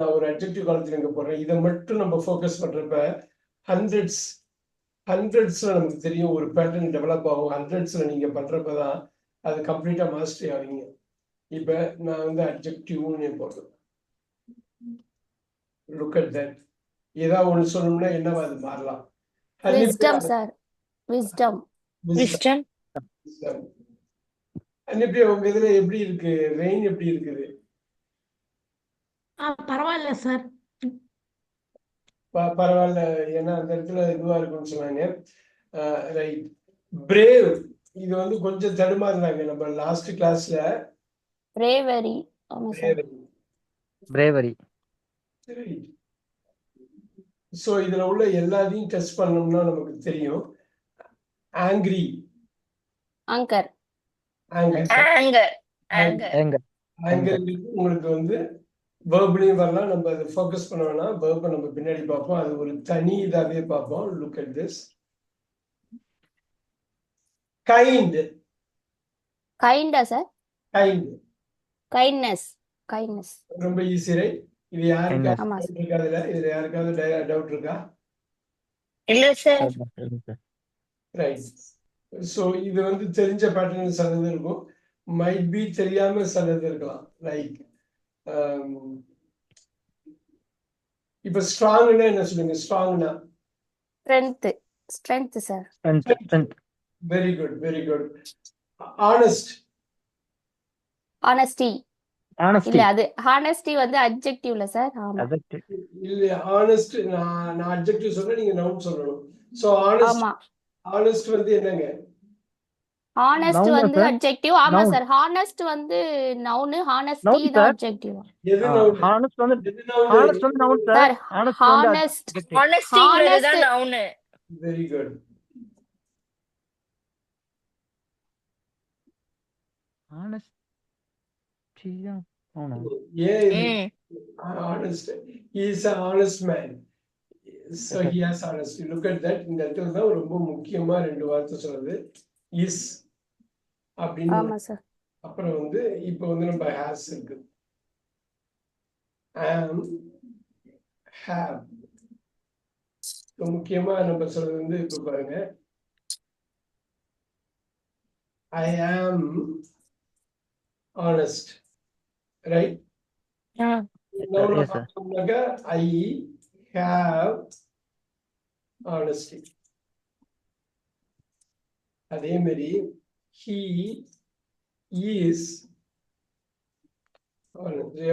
நான் ஒரு அட்ஜெக்டிவ் காலத்துல இங்க போடுறேன். இதை மட்டும் நம்ம ஃபோக்கஸ் பண்றப்ப ஹண்ட்ரட்ஸ்ல நமக்கு தெரியும் ஒரு பேட்டர்ன் டெவலப் ஆகும். ஹண்ட்ரட்ஸ்ல நீங்க பண்றப்பதான் அது கம்ப்ளீட்டா மாஸ்டரி ஆவீங்க. இப்ப நான் வந்து அட்ஜெக்டிவ்னு போடுறேன். Look at that. ஏதாவது ஒண்ணு சொல்லணும்னா என்னவா அது மாறலாம். Wisdom sir. விஸ்டம். விஸ்டம். அன்னிப்பியா உங்க இதுல எப்படி இருக்கு? ரெயின் எப்படி இருக்குது? பரவாயில்ல சார். பரவாயில்ல. ஏன்னா அந்த இடத்துல இதுவா இருக்கும்னு சொன்னாங்க. ரைட். பிரேவ் இது வந்து கொஞ்சம் தடுமாறுனாங்க நம்ம லாஸ்ட் கிளாஸ்ல. பிரேவரி. ஆமா சார். பிரேவரி. சோ இதுல உள்ள எல்லாத்தையும் டெஸ்ட் பண்ணோம்னா நமக்கு தெரியும். ஆங்கிரி. ஆங்கர். ஆங்கர். உங்களுக்கு வந்து வேர்ப்லயும் வரலாம். நம்ம அதை ஃபோக்கஸ் பண்ண வேணாம். வேர்பை நம்ம பின்னாடி பார்ப்போம். அது ஒரு தனி இதாவே பார்ப்போம். Look at this. Kind. கைண்டா sir? Kind. Kindness. Kindness. ரொம்ப ஈஸி ரைட். இது யாருக்காவது இருக்காதுல? இதுல யாருக்காவது டவுட் இருக்கா? இல்ல சார். ரைட். சோ இது வந்து தெரிஞ்ச பேட்டர்ன் சிலது இருக்கும். மைட் பி தெரியாம சிலது இருக்கலாம். லைக் இப்ப ஸ்ட்ராங்னா என்ன சொல்லுங்க? ஸ்ட்ராங்னா strength. Strength sir. Very good, very good. Honest. Honesty. இல்ல அது ஹானஸ்டி வந்து அட்ஜெக்டிவ்ல சார். ஆமா. இல்ல ஆனஸ்ட் நான் அட்ஜெக்டிவ் சொல்றேன், நீங்க நவுன் சொல்லணும். So honest. ஆமா. ஆனஸ்ட் வந்து என்னங்க? ஹானஸ்ட் வந்து அட்ஜெக்டிவ். ஆமா சார். ஹானஸ்ட் வந்து நவுன், ஹானஸ்டி தான் அட்ஜெக்டிவ். எது நவுன்? ஹானஸ்ட் வந்து நவுன் சார். சார். ஹானஸ்ட். ஹானஸ்டிங்கிறது தான் நவுன். Very good. ஹானஸ்டியா? Honest. He is an honest man. So he has honesty. Look at that. இந்த இடத்துல தான் ரொம்ப முக்கியமா ரெண்டு வார்த்தை சொல்றது. is அப்படின்னு. ஆமா சார். அப்புறம் வந்து இப்போ வந்து நம்ம has இருக்கு. am, have. முக்கியமா நம்ம சொல்றது வந்து இப்ப பாருங்க. I am honest. Right? Yes, sir. I have honesty. அதே மாதிரி he is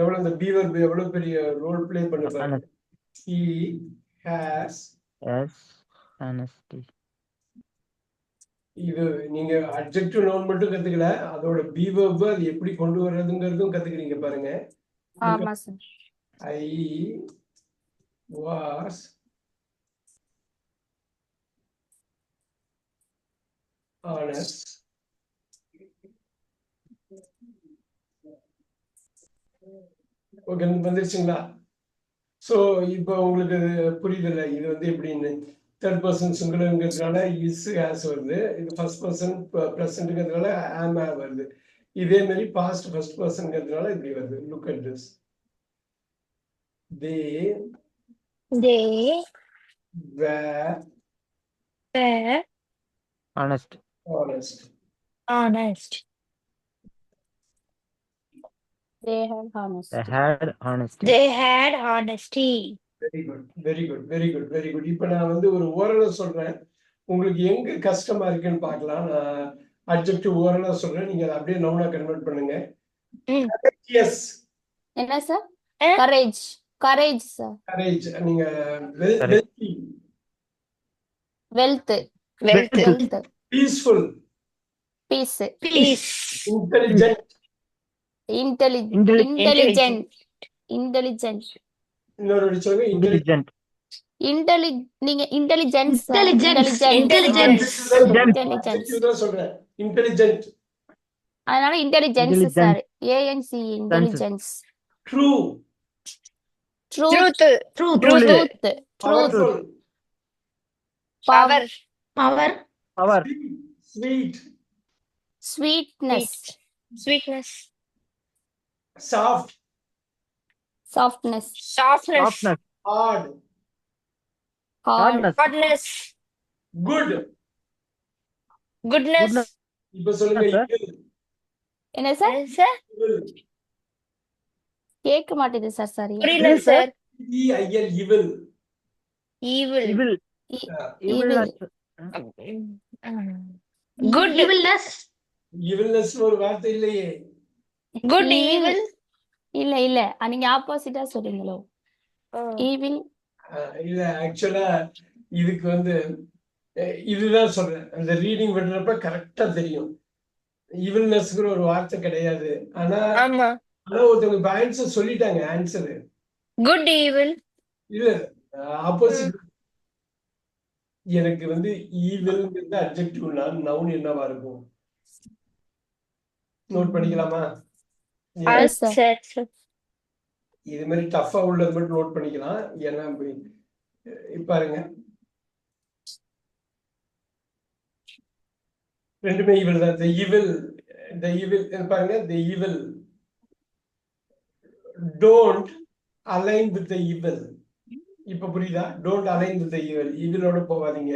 எவ்வளவு இந்த பி வெர்ப் எவ்வளவு பெரிய ரோல் பிளே பண்ண பாருங்க. he has honesty. இது நீங்க அட்ஜெக்டிவ் நவுன் மட்டும் கத்துக்கல, அதோட பி வெர்ப் அது எப்படி கொண்டு வர்றதுங்கிறதும் கத்துக்கிறீங்க பாருங்க. ஆமா சார். I was honest. ஓகே, வந்துருச்சுங்களா? சோ இப்போ உங்களுக்கு புரியுதுல்ல இது வந்து எப்படின்னு. தேர்ட் பர்சன் சிங்குலர்ங்கிறதுனால இஸ் ஹேஸ் வருது. இது ஃபர்ஸ்ட் பர்சன் பிரசன்ட்ங்கிறதுனால ஆம் ஹேவ் வருது. இதே மாதிரி பாஸ்ட் ஃபர்ஸ்ட் பர்சன்ங்கிறதுனால இப்படி வருது. Look at this. They were honest. They had honesty. They had honesty. Very good, very good, very good, very good. இப்போ நான் வந்து ஒரு ஓரலா சொல்றேன், உங்களுக்கு எங்க கஷ்டமா இருக்குன்னு பார்க்கலாம். நான் அட்ஜெக்டிவ் ஓரலா சொல்றேன், நீங்க அதை அப்படியே நவுனா கன்வெர்ட் பண்ணுங்க. எஸ். என்ன sir? Courage. Courage sir. Courage. நீங்க wealthy. Wealth. Peaceful. Peace. Intelligent. Intelligent. இன்னொரு சொல்லுங்க. இன்டெலிஜென்ட். நீங்க இன்டெலிஜென்ஸ். தான் சொல்றேன். இன்டெலிஜென்ட். அதனால intelligence sir. ANC intelligence. Truth. Power. Sweetness. Soft. Softness, softness, Softness. hard, hard, Hardness. hardness, good. goodness. Goodness. இப்ப சொல்லுங்க Sir. evil, என்ன சார்? Yes, sir. evil. கேட்க மாட்டேது சார் சரியா. புரியல Evil, sir. sir. E-I-L, evil. Evil. Evil. Evil. Evilness. Good. Evilness. evilness ஒரு வார்த்தை இல்லையே. Good Evil. evil. இல்ல இல்ல நீங்க ஆப்போசிட்டா சொல்றீங்களோ. Oh. ஈவில் இல்ல ஆக்சுவலா இதுக்கு வந்து இதுதான் சொல்றேன். அந்த ரீடிங் பண்றப்ப கரெக்டா தெரியும். ஈவில்னஸ்ங்கிற ஒரு வார்த்தை கிடையாது. ஆனா ஆமா. ஒருத்தவங்க இப்ப ஆன்சர் சொல்லிட்டாங்க. Answer Good evil. இல்ல ஆப்போசிட். எனக்கு வந்து ஈவில்ங்கிறது அட்ஜெக்டிவ்னா நவுன் என்னவா இருக்கும்? நோட் பண்ணிக்கலாமா? Yes, sir. sir. இது மாதிரி டஃபா உள்ளது மட்டும் நோட் பண்ணிக்கலாம். ஏன்னா பாருங்க ரெண்டுமே ஈவில் தான். the evil பாருங்க, the evil don't align with the evil. இப்ப புரியுதா? don't align with the evil. evilோட போகாதீங்க.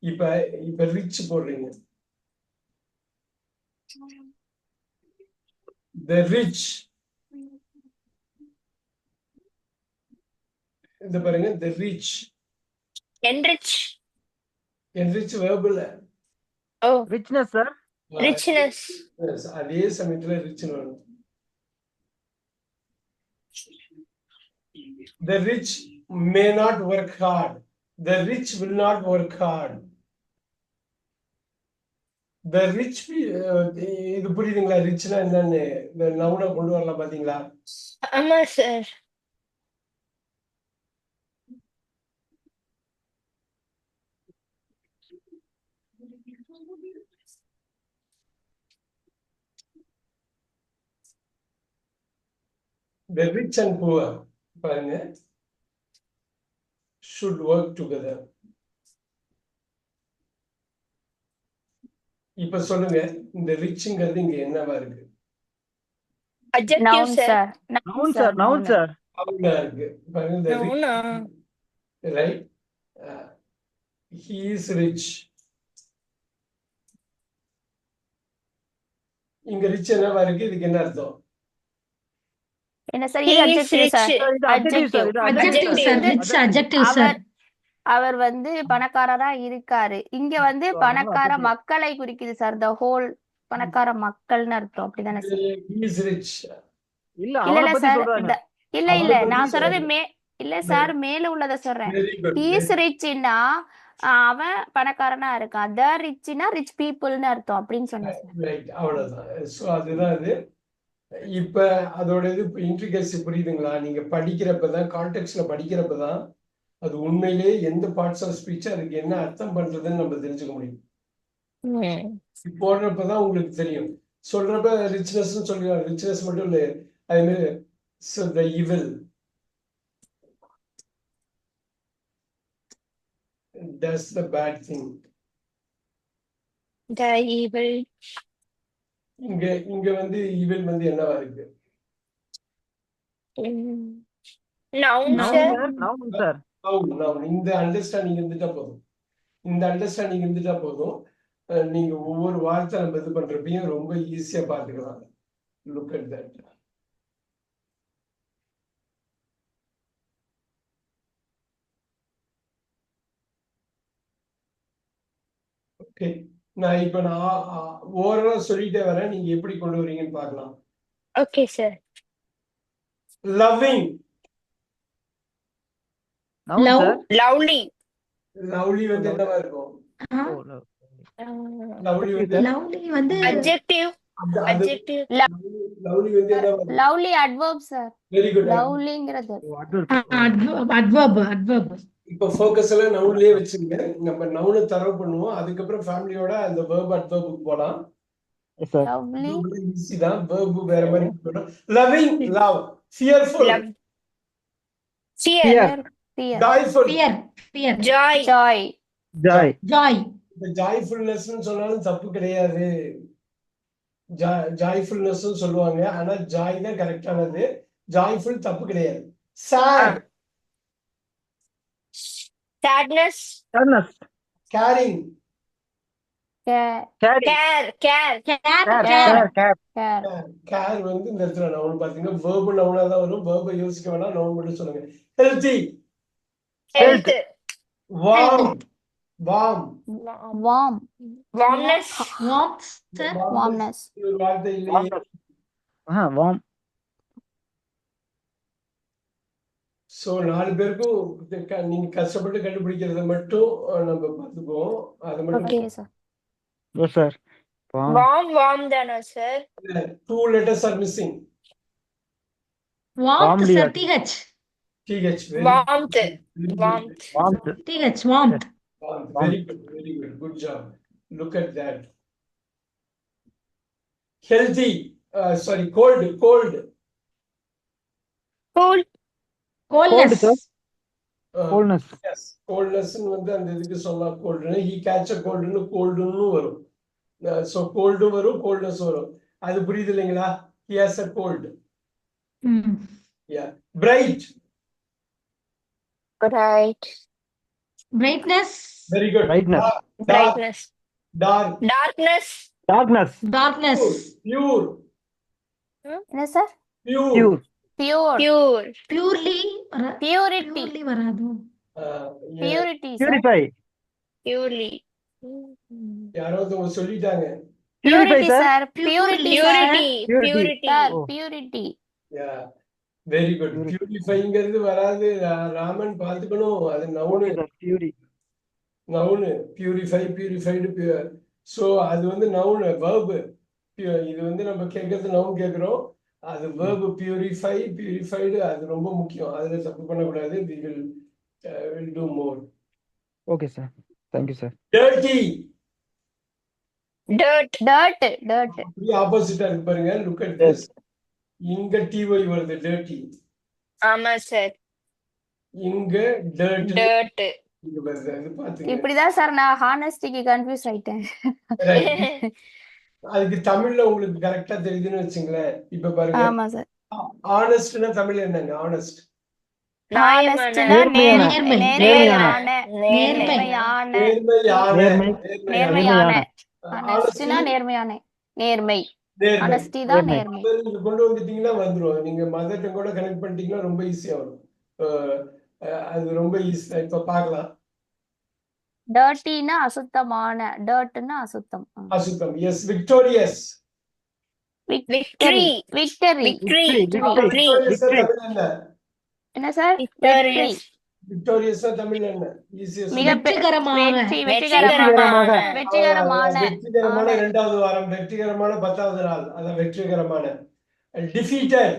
இப்ப ரிச் போடுறீங்க. the rich, இந்த பாருங்க the rich. Enrich. enrich verb இல்ல. Oh. Richness, sir. Richness. அதே சமயத்துல ரிச் வரும். the rich may not work hard. the rich will not work hard. the rich இது புரியுதுங்களா? ரிச்னா என்னன்னு இந்த நவுனை கொண்டு வரலாம் பாத்தீங்களா? ஆமா sir. the rich and poor பாருங்க should work together. இப்ப சொல்லுங்க, இந்த ரிச்ங்கிறது இங்க என்னவா இருக்கு? Adjective noun sir. sir. Noun, sir. Noun, sir. நவுனா இருக்கு. பாருங்க the rich, Noun. right? He is rich. இங்க ரிச் என்னவா இருக்கு? இதுக்கு என்ன அர்த்தம்? என்ன சார்? He இது is adjective rich. sir. Sir, இது adjective, sir. இது Adjective, adjective, sir. sir. It's adjective, sir. அவர் வந்து பணக்காரரா இருக்காரு. இங்க வந்து So, பணக்கார adjective. மக்களை குறிக்குது சார். the whole பணக்கார மக்கள்னு அர்த்தம். அப்படிதானே சார்? he is rich. இல்ல இல்ல அவனை இல்ல பத்தி சார். சொல்றாங்க. இல்ல அவனை இல்ல பத்தி நான் சொல்றது சொல்றாங்க. இல்ல சார், மேல உள்ளத சொல்றேன். Very good. he is richனா அவன் பணக்காரனா இருக்கான். the richனா rich peopleன்னு அர்த்தம் அப்படின்னு சொன்னேன் சார். ரைட், அவ்வளவுதான். ஸோ அதுதான் அது. இப்ப அதோட இது இன்ட்ரிகசி புரியுதுங்களா? நீங்க படிக்கிறப்பதான், கான்டெக்ட்ல படிக்கிறப்பதான் அது உண்மையிலேயே எந்த பார்ட்ஸ் ஆஃப் ஸ்பீச் அதுக்கு என்ன அர்த்தம் பண்றதுன்னு நம்ம தெரிஞ்சுக்க முடியும். போடுறப்பதான் உங்களுக்கு தெரியும். சொல்றப்ப ரிச்னஸ் சொல்லுவாங்க. ரிச்னஸ் மட்டும் இல்ல, அதே மாதிரி the evil, that's the bad thing. The evil. இங்க வந்து evil வந்து என்னவா இருக்கு? Noun Noun, sir. sir. Noun, sir. Noun. இந்த அண்டர்ஸ்டாண்டிங் இருந்துட்டா போதும். இந்த அண்டர்ஸ்டாண்டிங் இருந்துட்டா போதும். நீங்க ஒவ்வொரு வார்த்தை நம்ம இது பண்றப்பையும் ரொம்ப ஈஸியா பாத்துக்கலாம். Look at that. ஓகே, நான் ஓவரலா சொல்லிட்டே வரேன். நீங்க எப்படி கொண்டு வரீங்கன்னு பார்க்கலாம். Okay sir. Loving. Noun, Love. sir. Lovely. Lovely வந்து என்னவா இருக்கும்? Oh, love. லவ்லி வந்து Lovely வந்து Adjective. Adjective. லவ்லி வந்து என்னவா இருக்கும்? Lovely adverb sir. Very good. லவ்லிங்கிறது Oh, adverb. adverb. இப்ப ஃபோக்கஸ் எல்லாம் நவுன்லயே வச்சுங்க. நம்ம நவுனை தரவு பண்ணுவோம். அதுக்கப்புறம் ஃபேமிலியோட அந்த verb adverb போலாம். Yes, sir. லவ்லி ஈஸி தான். verb வேற மாதிரி போடணும். loving, love. fearful, Love. Fear. Fear. fear joyful. Fear. Joy. joy Joy. Joy. இந்த ஜாய்ஃபுல்னஸ்னு சொன்னாலும் தப்பு கிடையாது. ஜாய்ஃபுல்னஸ் சொல்லுவாங்க. ஆனா ஜாய் தான் கரெக்டானது. ஜாய்ஃபுல் தப்பு கிடையாது. sad, sadness, Sadness. caring, care, Carry. care, care, Care, Care. care. Care. care, care வந்து இந்த இடத்துல நவுன் பாத்தீங்கன்னா verb நவுனா தான் வரும். verb யோசிக்க வேணாம், நவுன் மட்டும் சொல்லுங்க. healthy, health, warm, warm. warm, warmness, Warmth, sir. warmness, இது ஒரு வார்த்தை இல்லையே. Warm. ஸோ 4 பேருக்கும் நீங்க கஷ்டப்பட்டு கண்டுபிடிக்கிறத மட்டும் நம்ம பார்த்துக்குவோம். அதை மட்டும் okay sir. Yes, sir. Warm. warm தானா sir? 2 letters are missing. Warmth, Warmly sir. at- TH. TH. Warmth, warmth, Warmth. TH, warmth. Very good, very good. Good job. Look at that. Healthy. Sorry, cold. cool, Coldness. sir. Uh, Coldness. Yes. Coldness வந்து அந்த இதுக்கு சொல்லலாம் கோல்டுன்னு. He catch a coldன்னு கோல்டுன்னு வரும். So கோல்டும் வரும், coldness வரும். அது புரியுது இல்லைங்களா? He has a cold. Mm. Yeah. Bright. bright, Brightness. Very good. Brightness. Dark. brightness, Dark. darkness, Darkness. Darkness. Pure. என்ன sir? Pure. Pure. Pure, pure, Purely. purity, Purely வராது. Yeah. purity sir. Purify. purely, யாரோ ஒருத்தவங்க சொல்லிட்டாங்க. Purify, Purity sir. sir, purity sir, purity, Purity. purity, sir, Oh. purity. Yeah. Very good. Purifyங்கிறது வராது. ராமன் பார்த்துக்கணும். அது noun. Purity. Noun. Purify, purified, pure. So அது வந்து noun, verb. இது வந்து நம்ம கேட்கறது நவுன் கேட்குறோம். அது verb purify, purified, அது ரொம்ப முக்கியம். அதுல தப்பு பண்ணக்கூடாது. We will do more. Okay, sir. Thank you, sir. Dirty. dirt, Dirt, dirt. அப்படியே ஆப்போசிட்டா இருக்கு பாருங்க. Look at this. இங்க ty வருது, dirty. ஆமா sir, இங்க dirt. dirt, இங்க வருது. அது பாத்துங்க. இப்படிதான் சார் நான் ஹானஸ்டிக்கு கன்ஃபியூஸ் ஆயிட்டேன். Right. அதுக்கு தமிழ்ல உங்களுக்கு கரெக்டா தெரியுதுன்னு வச்சுங்களேன். இப்ப பாருங்க. ஆமா சார். ஆனஸ்ட்னா தமிழ்ல என்னங்க? ஆனஸ்ட். ஹானஸ்ட்னா நேர்மையான. நேர்மையான, நேர்மையான, நேர்மையான, நேர்மை. நேர்மையான. ஹானஸ்ட்னா நேர்மையான, நேர்மை. ஹானஸ்டி தான் நேர்மை. நீங்க கொண்டு வந்துட்டீங்கன்னா வந்துரும். நீங்க மதர்ட்ட கூட கனெக்ட் பண்ணிட்டீங்கன்னா ரொம்ப ஈஸியா வரும். அது ரொம்ப ஈஸி. இப்ப பார்க்கலாம். டர்ட்டினா அசுத்தமான, டர்ட்னா அசுத்தம். அசுத்தம். Yes. Victorious. victory, victory. victory, என்ன சார்? victorious, விக்டோரியஸ் தமிழ்ல என்ன? ஈஸியா மிக வெற்றிகரமாக. வெற்றிகரமான, வெற்றிகரமான. வெற்றிகரமான 2வது வாரம், வெற்றிகரமான 10வது நாள். அதான் வெற்றிகரமான. Defeated.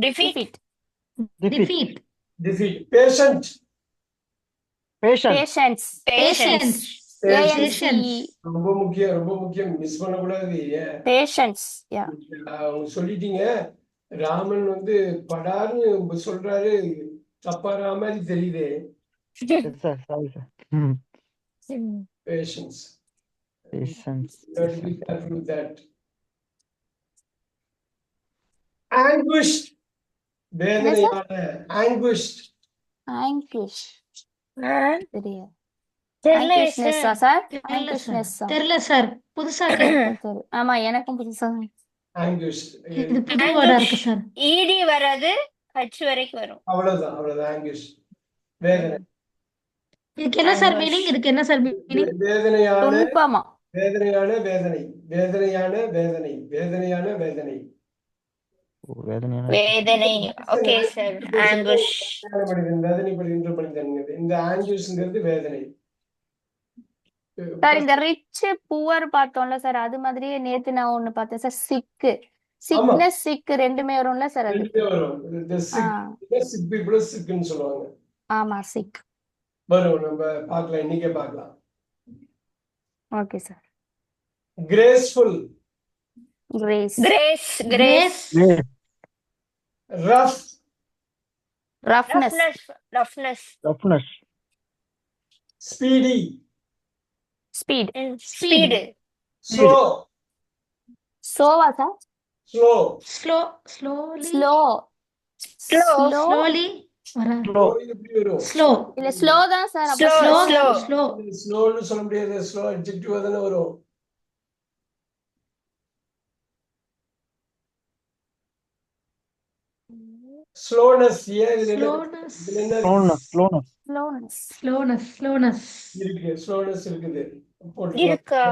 defeat, Defeat. Defeat. Patient. Patient. Patience, patience, Patience. ரொம்ப முக்கியம், ரொம்ப முக்கியம். மிஸ் பண்ணக்கூடாது. பேஷன்ஸ். யா. அவங்க சொல்லிட்டீங்க. ராமன் வந்து படார்னு சொல்றாரு. தப்பாரா மாதிரி தெரியுது. Yes, sir. Sorry, sir. Patience. Patience. You have to be careful with that. Anguished. வேதனையான. Anguished. ஆங்கிஷ். சரியா? தெரியல ஆங்கிஷ்னஸ்ஸா சார்? ஆங்கிஷ்னஸ்ஸா? தெரியல சார். புதுசா இருக்கு. சரி. ஆமா எனக்கும் புதுசா. Anguished. இது புது வேர்டா இருக்கு சார். ed வராது, h வரைக்கும் வரும். அவ்வளவுதான், அவ்வளவுதான். anguished. வேதனை. இதுக்கு என்ன சார் மீனிங்? இதுக்கு என்ன சார் மீனிங்? வேதனையான, துன்பமா. வேதனையான வேதனை, வேதனையான வேதனை, வேதனையான வேதனை. Oh, வேதனையான. வேதனை, okay sir, anguish, வேதனைப்படுகின்ற மனிதன். இந்த anguishங்கிறது வேதனை. சார் இந்த ரிச் புவர் பார்த்தோம்ல சார், அது மாதிரியே நேத்து நான் ஒண்ணு பார்த்தேன் சார். சிக்கு, சிக்னஸ், சிக் ரெண்டுமே வரும்ல சார் அது? ரெண்டுமே வரும். இந்த sick people sickன்னு சொல்லுவாங்க. ஆமா சிக். வரும். நம்ம பார்க்கலாம், இன்னைக்கே பார்க்கலாம். Okay sir. graceful. Grace, grace, grace, Yes. rough. Roughness, roughness, Roughness. speedy. Speed. speed, slow. சோவா sir? slow. Slowly. Slow, Slow. Slow slowly வராது. ஸ்லோ இது எப்படி வரும்? ஸ்லோ இல்ல ஸ்லோ தான் சார். அப்ப Slow, ஸ்லோ slow. ஸ்லோ ஸ்லோன்னு சொல்ல முடியாது. ஸ்லோ அட்ஜெக்டிவா தானே வரும். ஸ்லோனஸ் ஏன் இதுல என்ன ஸ்லோனஸ் இதுல என்ன slowness slowness slowness slowness slowness இருக்கு? ஸ்லோனஸ் இருக்குது. போட்டுக்கலாம். இருக்கா?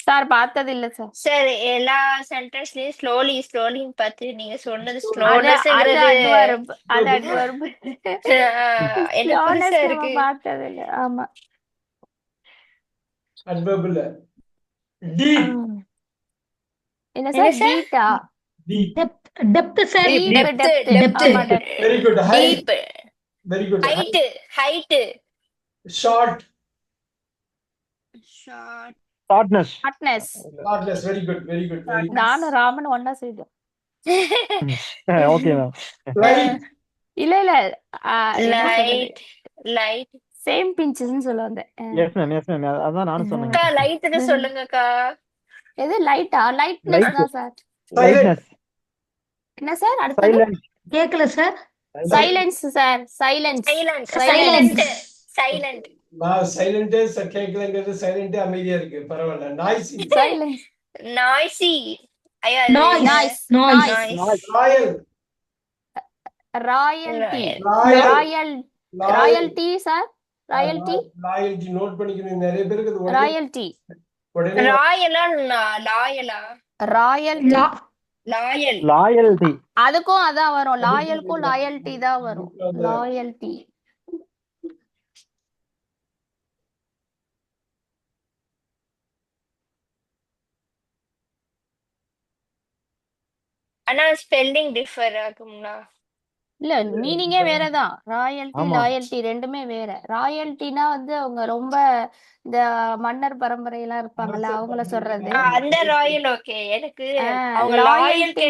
சார் பார்த்தது இல்ல சார். சார் எல்லா சென்டென்ஸ்லயும் ஸ்லோலின்னு பார்த்து நீங்க சொன்னது அது ஸ்லோனஸ்ங்கிறது அட்வர்ப். அது அட்வர்ப். என்ன புதுசா ஸ்லோனஸ் நம்ம இருக்கு. பார்த்தது இல்ல. ஆமா. அட்வர்ப் இல்ல. டீப் என்ன என்ன சார்? சார்? டீட்டா? Deep. Depth sir deep Depth, depth. depth. ஆமா depth. Very good. Height. Deep, very good. height, short. short, shortness shortness. Shortness. Very good. Very good. Very good. நானும் ராமன் ஒண்ணா செய்தோம். Okay ma'am. லைட். இல்ல என்ன சொல்றது? light. Same பிஞ்சஸ்னு சொல்லுவாங்க. Yes ma'am அதான் நானும் சொன்னேன். அக்கா லைட்னு சொல்லுங்கக்கா. எது லைட்டா? Lightness Light. தான் சார். லைட்னஸ் என்ன சார் அடுத்தது? சைலன்ஸ் கேக்கல sir. Silence sir. Silence. Silent. சைலண்டே கேட்கலங்கிறது. சைலண்டே அமைதியா இருக்கு. பரவாயில்ல. நாய்ஸி. சைலன்ஸ். Noisy. ஐயா, noise Noise. Noise royal. Royalty. Royal. Royal royalty sir. Royalty. Royalty note பண்ணிக்கணும். நிறைய பேருக்கு அது உடனே ராயல்டி. உடனே லாயலா ராயல்டி. லாயல். லாயல்டி அதுக்கும் அதான் வரும். லாயலுக்கும் லாயல்டி தான் வரும். லாயல்டி. ஆனா ஸ்பெல்லிங் டிஃபர் ஆகும்னா? இல்ல மீனிங்கே வேறதான். ராயல்டி ஆமா. லாயல்டி ரெண்டுமே வேற. ராயல்டினா வந்து அவங்க ரொம்ப இந்த மன்னர் பரம்பரையெல்லாம் இருப்பாங்கல்ல அவங்கள சொல்றது. அந்த ராயல் ஓகே. எனக்கு அவங்க லாயல்டி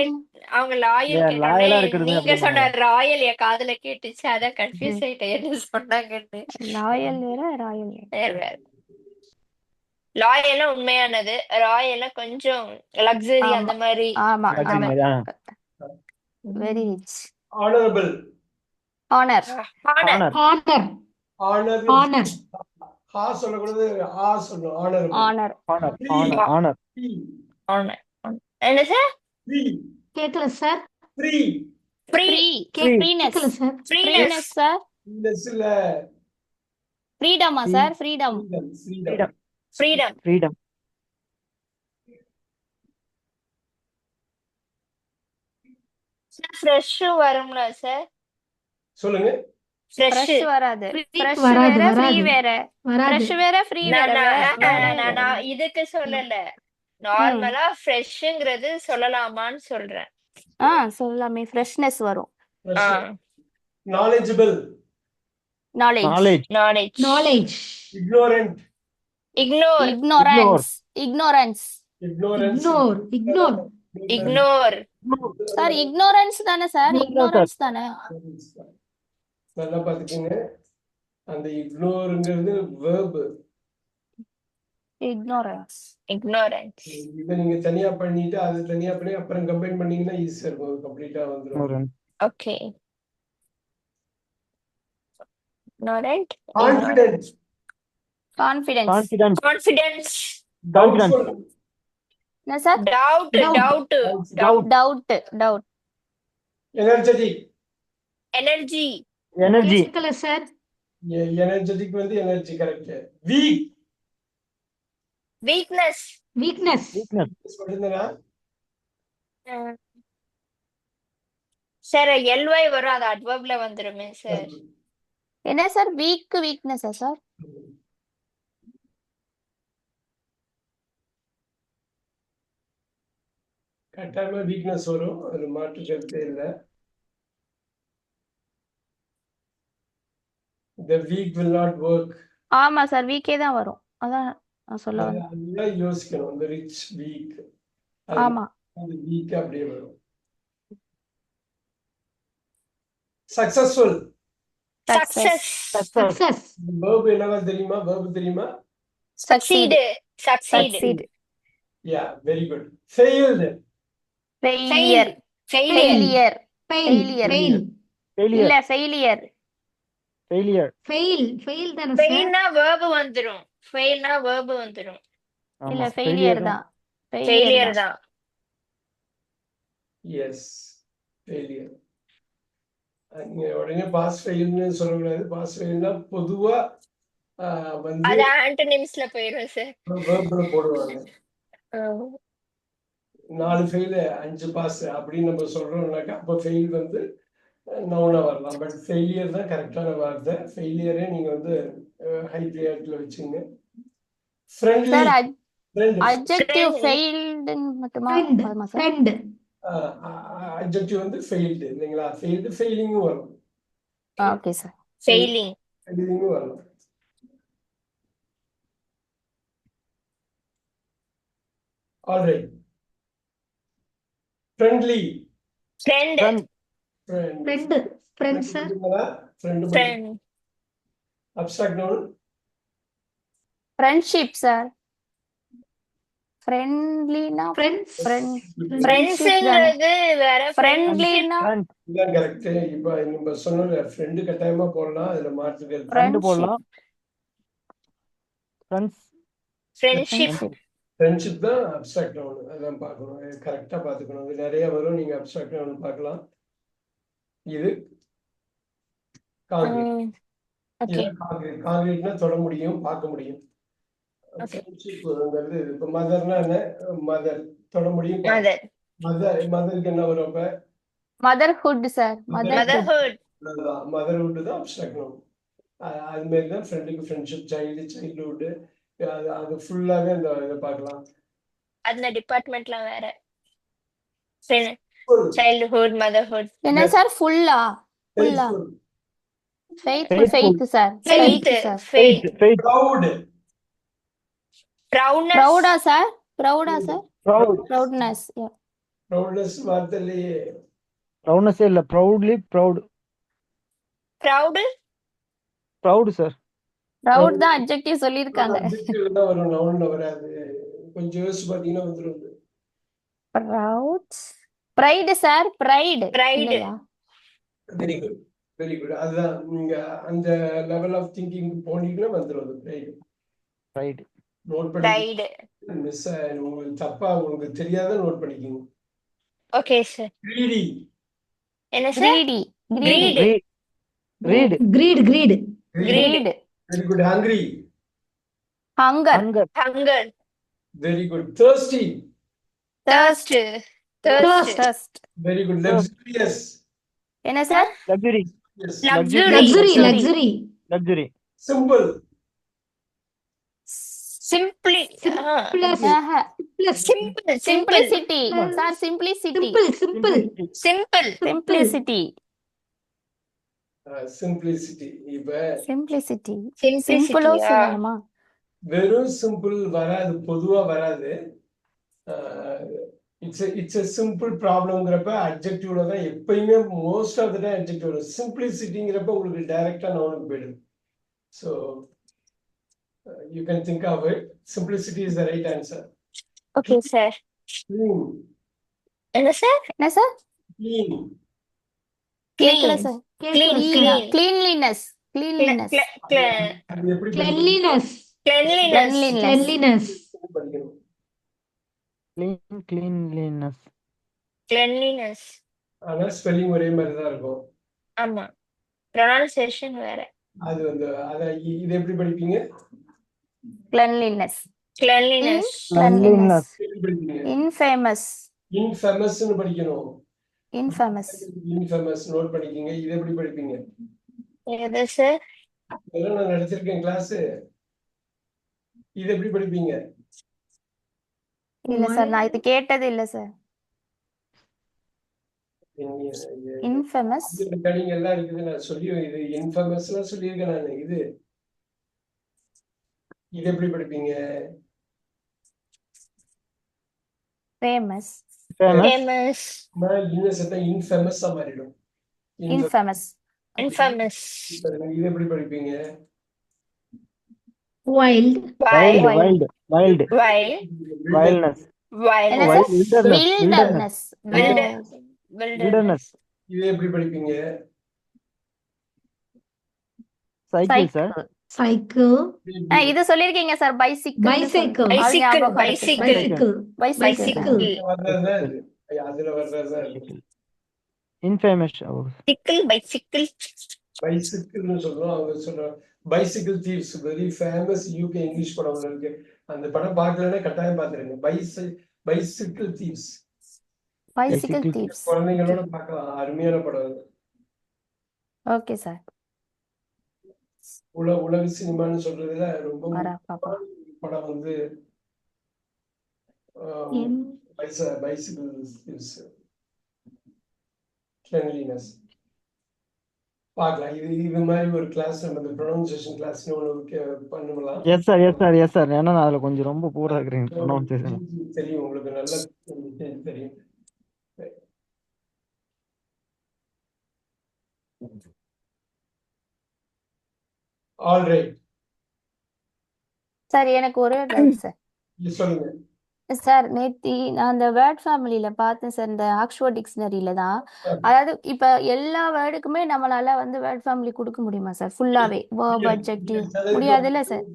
அவங்க லாயல் Yeah, கேட்டோன்னே loyal-ஆ இருக்கிறது நீங்க அப்படின்னு சொன்ன ராயல் என் காதுல கேட்டுச்சு. அதான் கன்ஃபியூஸ் ஆயிட்டேன் என்ன சொன்னாங்கன்னு. லாயல் வேற ராயல் வேற. லாயல்னா உண்மையானது, ராயல்னா கொஞ்சம் லக்ஸரி ஆமா. அந்த மாதிரி. ஆமா Luxury ஆமா. மாதிரி, very rich. Honourable. Honour. Honour. Honour honour. Honour ஹா சொல்லக்கூடாது. ஆ சொல்லணும். ஆனரபிள். ஆனர். Honour honour. என்ன சார்? ஃப்ரீ. கேக்கல சார். ஃப்ரீ. ஃப்ரீ. ஃப்ரீனஸ். கேக்கல சார். Freeness sir. இல்லஸ் இல்ல. ஃப்ரீடமா sir? Freedom. Freedom. Freedom. Freedom ஃப்ரெஷ்ஷும் வரும்ல சார்? சொல்லுங்க. ஃப்ரெஷ் ஃப்ரெஷ் வராது. Free ஃப்ரெஷ் வராது, வேற ஃப்ரீ வராது. வேற. வராது. ஃப்ரெஷ் வேற ஃப்ரீ வேற. நான் இதுக்கு சொல்லல. நார்மலா ஃப்ரெஷ்ங்கிறது சொல்லலாமான்னு சொல்றேன். சொல்லலாமே. ஃப்ரெஷ்னஸ் வரும். Knowledgeable. Knowledge. Knowledge knowledge ignorant. Ignore. ignorance. Ignorance. Ignore ignore. Sir ignorance தானே சார்? ignorance தானே? நல்லா பாத்துக்கீங்க. அந்த இக்னோர்ங்கிறது வெர்ப். ignorance. ignorance. இதை நீங்க தனியா பண்ணிட்டு அது தனியா பண்ணி அப்புறம் கம்பைன் பண்ணீங்கன்னா ஈஸியா இருக்கும். கம்ப்ளீட்டா வந்துடும். Okay. ignorant. Confident. confidence. confidence. Doubtful. என்ன சார்? doubt. எனர்ஜெட்டிக். energy. கேக்கல சார். எனர்ஜெட்டிக் வந்து எனர்ஜி கரெக்ட். வீக். weakness. சொல்லுங்கனா சார் ly வரும். அது அட்வர்ப்ல வந்துருமே சார். என்ன சார்? வீக்னஸா சார்? கட்டாயமா வீக்னஸ் வரும். அது மாற்று கருத்தே இல்லை. The weak will not work. ஆமா சார். வீக்கே தான் வரும். அதான் நான் சொல்ல வந்தேன். அதெல்லாம் யோசிக்கணும். இந்த ரிச் வீக். ஆமா. அது வீக் அப்படியே வரும். சக்சஸ்ஃபுல். success. verb என்னவா தெரியுமா? verb தெரியுமா? succeed. Yeah, very good. failed. failure. Fail. இல்ல ஃபெயிலியர் ஃபெயிலியர். ஃபெயிலியர் ஃபெயில் தானே சார்? ஃபெயில்னா வேர்பு வந்துரும். ஃபெயில்னா வேர்பு வந்துரும். இல்ல ஆமா ஃபெயிலியர் ஃபெயிலியர் தான். ஃபெயிலியர் ஃபெயிலியர் தான். தான். Yes, failure. நீங்க உடனே பாஸ் ஃபெயில்னு சொல்லக்கூடாது. பாஸ் ஃபெயில்னா பொதுவா வந்து அது ஆன்டனிம்ஸ்ல போயிரும் சார். வேர்ப்ல போடுவாங்க. 4 ஃபெயில் 5 பாஸ் அப்படின்னு நம்ம சொல்றோம்னாக்கா அப்போ ஃபெயில் வந்து நவுனா வரலாம். பட் ஃபெயிலியர் தான் கரெக்டான வார்த்தை. ஃபெயிலியரே நீங்க வந்து ஹை ப்ரியாரிட்டியில் வச்சுங்க. Friendly sir friend adjective Friend. ஃபெயில்டுன்னு மட்டுமா ஃப்ரெண்ட் வருமா சார்? ஃப்ரெண்ட் அட்ஜெக்டிவ் வந்து ஃபெயில்டு இல்லைங்களா? ஃபெயில்டு ஃபெயிலிங்கும் வரும். Okay sir. ஃபெயிலிங். ஃபெயிலிங்கும் வரலாம். Alright. Friendly friend. Friend friend sir. Friend friend. Abstract noun friendship sir. ஃப்ரெண்ட்லினா ஃப்ரெண்ட்ஸ் ஃப்ரெண்ட்ஸ்ங்கிறது வேற. ஃப்ரெண்ட்லினா ஃப்ரெண்ட் இதுதான் கரெக்ட். இப்போ நம்ம சொன்ன ஃப்ரெண்டு கட்டாயமா போடலாம். அதுல மாற்றுக்கிறது ஃப்ரெண்ட் ஃப்ரெண்ட்ஷிப். போடலாம் ஃப்ரெண்ட்ஸ் ஃப்ரெண்ட்ஷிப். ஃப்ரெண்ட்ஷிப் தான் அப்ஸ்ட்ராக்ட் நவுன். அதான் பார்க்கணும், கரெக்டாக பார்த்துக்கணும். இது நிறைய வரும். நீங்கள் அப்ஸ்ட்ராக்ட் நவுன் பார்க்கலாம். இது காங்கிரீட். ஓகே. காங்கிரீட்னா தொட முடியும், பார்க்க முடியும். Okay. ஃப்ரெண்ட்ஷிப்ங்கிறது இப்போ மதர்னா என்ன? மதர் தொட முடியும். மதர். மதருக்கு என்ன வரும்? அப்போ மதர்ஹுட் சார். மதர்ஹுட். மதர்ஹுட் தான் அப்ஸ்ட்ராக்ட் நவுன். அது மாதிரி தான் ஃப்ரெண்டுக்கு ஃப்ரெண்ட்ஷிப், சைல்டுஹுட், அது ஃபுல்லாகவே அந்த இதை பார்க்கலாம். அந்த டிபார்ட்மெண்ட்லாம் வேற. Childhood, motherhood. என்ன சார் ஃபுல்லா? ஃபுல்லா faith sir. Faith. Sir. Faith. Proud. Proudness. ப்ரௌடா சார்? ப்ரௌடா சார்? Proud proudness. ப்ரௌட்னஸ் வார்த்தையிலேயே ப்ரௌட்னஸே இல்ல proudly proud proud. Proud sir. Proud தான் அட்ஜெக்டிவ் சொல்லியிருக்காங்க. adjective தான் வரும், நவுன்ல வராது. கொஞ்சம் யோசிச்சு பார்த்தீங்கன்னா வந்துடும். Proud. Pride sir. Pride. Pride. இல்லையா? Very good, very good. அதுதான் நீங்க அந்த லெவல் ஆஃப் திங்கிங் போனீங்கன்னா வந்துடும் அது. ரைட் நோட் பண்ணி ப்ரைட். மிஸ் உங்களுக்கு தப்பா உங்களுக்கு தெரியாத நோட் பண்ணிக்கோங்க. Okay sir. greedy. என்ன சார்? கிரீடி. Greed. ரீட் greed greedy. Greed. very good. hungry. Hunger. Hunger hunger. very good. thirsty. thirst. Thirst. very good. luxurious. என்ன சார்? Luxury yes. Luxury luxury simple. Simply. Simple. Simplicity sir. Simplicity. Simple simple. Simplicity. simplicity. இப்ப simplicity. Simplicity. சிம்பிளோ சொல்லணுமா? வெறும் simple வராது, பொதுவா வராது. It's a simple ப்ராப்ளம்ங்கிறப்ப அட்ஜெக்டிவ்ல தான் எப்பயுமே most of the time adjective வரும். சிம்பிளிசிட்டிங்கிறப்ப உங்களுக்கு டைரக்டா நவுனுக்கு போயிடும். So you can think of it. Simplicity is the right answer. Okay sir. Clean. என்ன சார்? என்ன சார்? க்ளீன். கேக்கல Clean. Sir. Clean. Cleanliness. Cleanliness. அது எப்படி கிளென்லினஸ் கிளென்லினஸ். படிக்கணும்? Cleanliness cleanliness. ஆனா ஸ்பெல்லிங் ஒரே மாதிரி தான் இருக்கும். ஆமா, ப்ரொனன்சியேஷன் வேற. அது வந்து இது எப்படி படிப்பீங்க? கிளென்லினஸ். கிளென்லினஸ். கிளென்லினஸ். எப்படி படிப்பீங்க? இன்ஃபேமஸ். இன்ஃபேமஸ்னு படிக்கணும். இன்ஃபேமஸ். இன்ஃபேமஸ் நோட் பண்ணிக்கிங்க. இது எப்படி படிப்பீங்க? எது சார்? இதெல்லாம் நான் நடத்திருக்கேன் கிளாஸ். இது எப்படி படிப்பீங்க? இல்ல சார், நான் இது கேட்டது இல்ல சார். இன்ஃபேமஸ். ரெக்கார்டிங் எல்லாம் இருக்குது. நான் சொல்லி இது இன்ஃபேமஸ்லாம் சொல்லியிருக்கேன் நான். இது எப்படி படிப்பீங்க? ஃபேமஸ். ஃபேமஸ். இன்னசென்ட்டா இன்ஃபேமஸா மாறிடும். இன்ஃபேமஸ். இன்ஃபேமஸ். இது எப்படி படிப்பீங்க? Wild wild. Wild wild. Wildness என்ன சார்? வில்டர்னஸ். வில்டர்னஸ் இது எப்படி படிப்பீங்க? Cycle sir. சைக்கிள் சைக்கிள் இது சொல்லிருக்கீங்க சார், பைசிக்கிள் பைசைக்கிள் அது பைசிக்கிள் ஞாபகம் இருக்கு. Bicycle bicycle bicycle bicycle bicycle அதுல வர்றதுதான் இது. இன்ஃபேமஸ். சிக்கிள் பைசிக்கிள் பைசிக்கிள்னு சொல்றோம். அவங்க சொல்றாங்க bicycle thieves, very famous UK English படம் ஒண்ணு இருக்கு. அந்த படம் பார்க்கலன்னா கட்டாயம் பார்த்துருங்க. Bicycle thieves, bicycle thieves. குழந்தைங்களோட பார்க்கலாம். அருமையான படம் அது. Okay sir. உலக சினிமான்னு சொல்றதுல ரொம்ப வரா பாப்பா. முக்கியமான படம் வந்து பைசிக்கிள் தீவ்ஸ், கிளென்லினஸ். பார்க்கலாம். இது மாதிரி ஒரு கிளாஸ் நம்ம ப்ரொனவுன்சியேஷன் கிளாஸ்னு ஒன்று பண்ணலாம். Yes sir, yes sir, yes sir. ஏன்னா நான் அதுல கொஞ்சம் ரொம்ப பூரா இருக்கிறேன் ப்ரொனவுன்சியேஷன். தெரியும் உங்களுக்கு, நல்ல தெரியும். ஆல் ரைட் சார் எனக்கு ஒரே டவுட் சார். சொல்லுங்க. சார் நேத்தி நான் அந்த வேர்ட் ஃபேமிலியில பார்த்தேன் சார், இந்த ஆக்ஸ்போர்ட் டிக்ஷனரியில தான். அதாவது இப்ப எல்லா வேர்டுக்குமே நம்மளால வந்து வேர்ட் ஃபேமிலி கொடுக்க முடியுமா சார் ஃபுல்லாவே, வேர்ப் அட்ஜெக்டிவ்? முடியாதுல்ல சார்?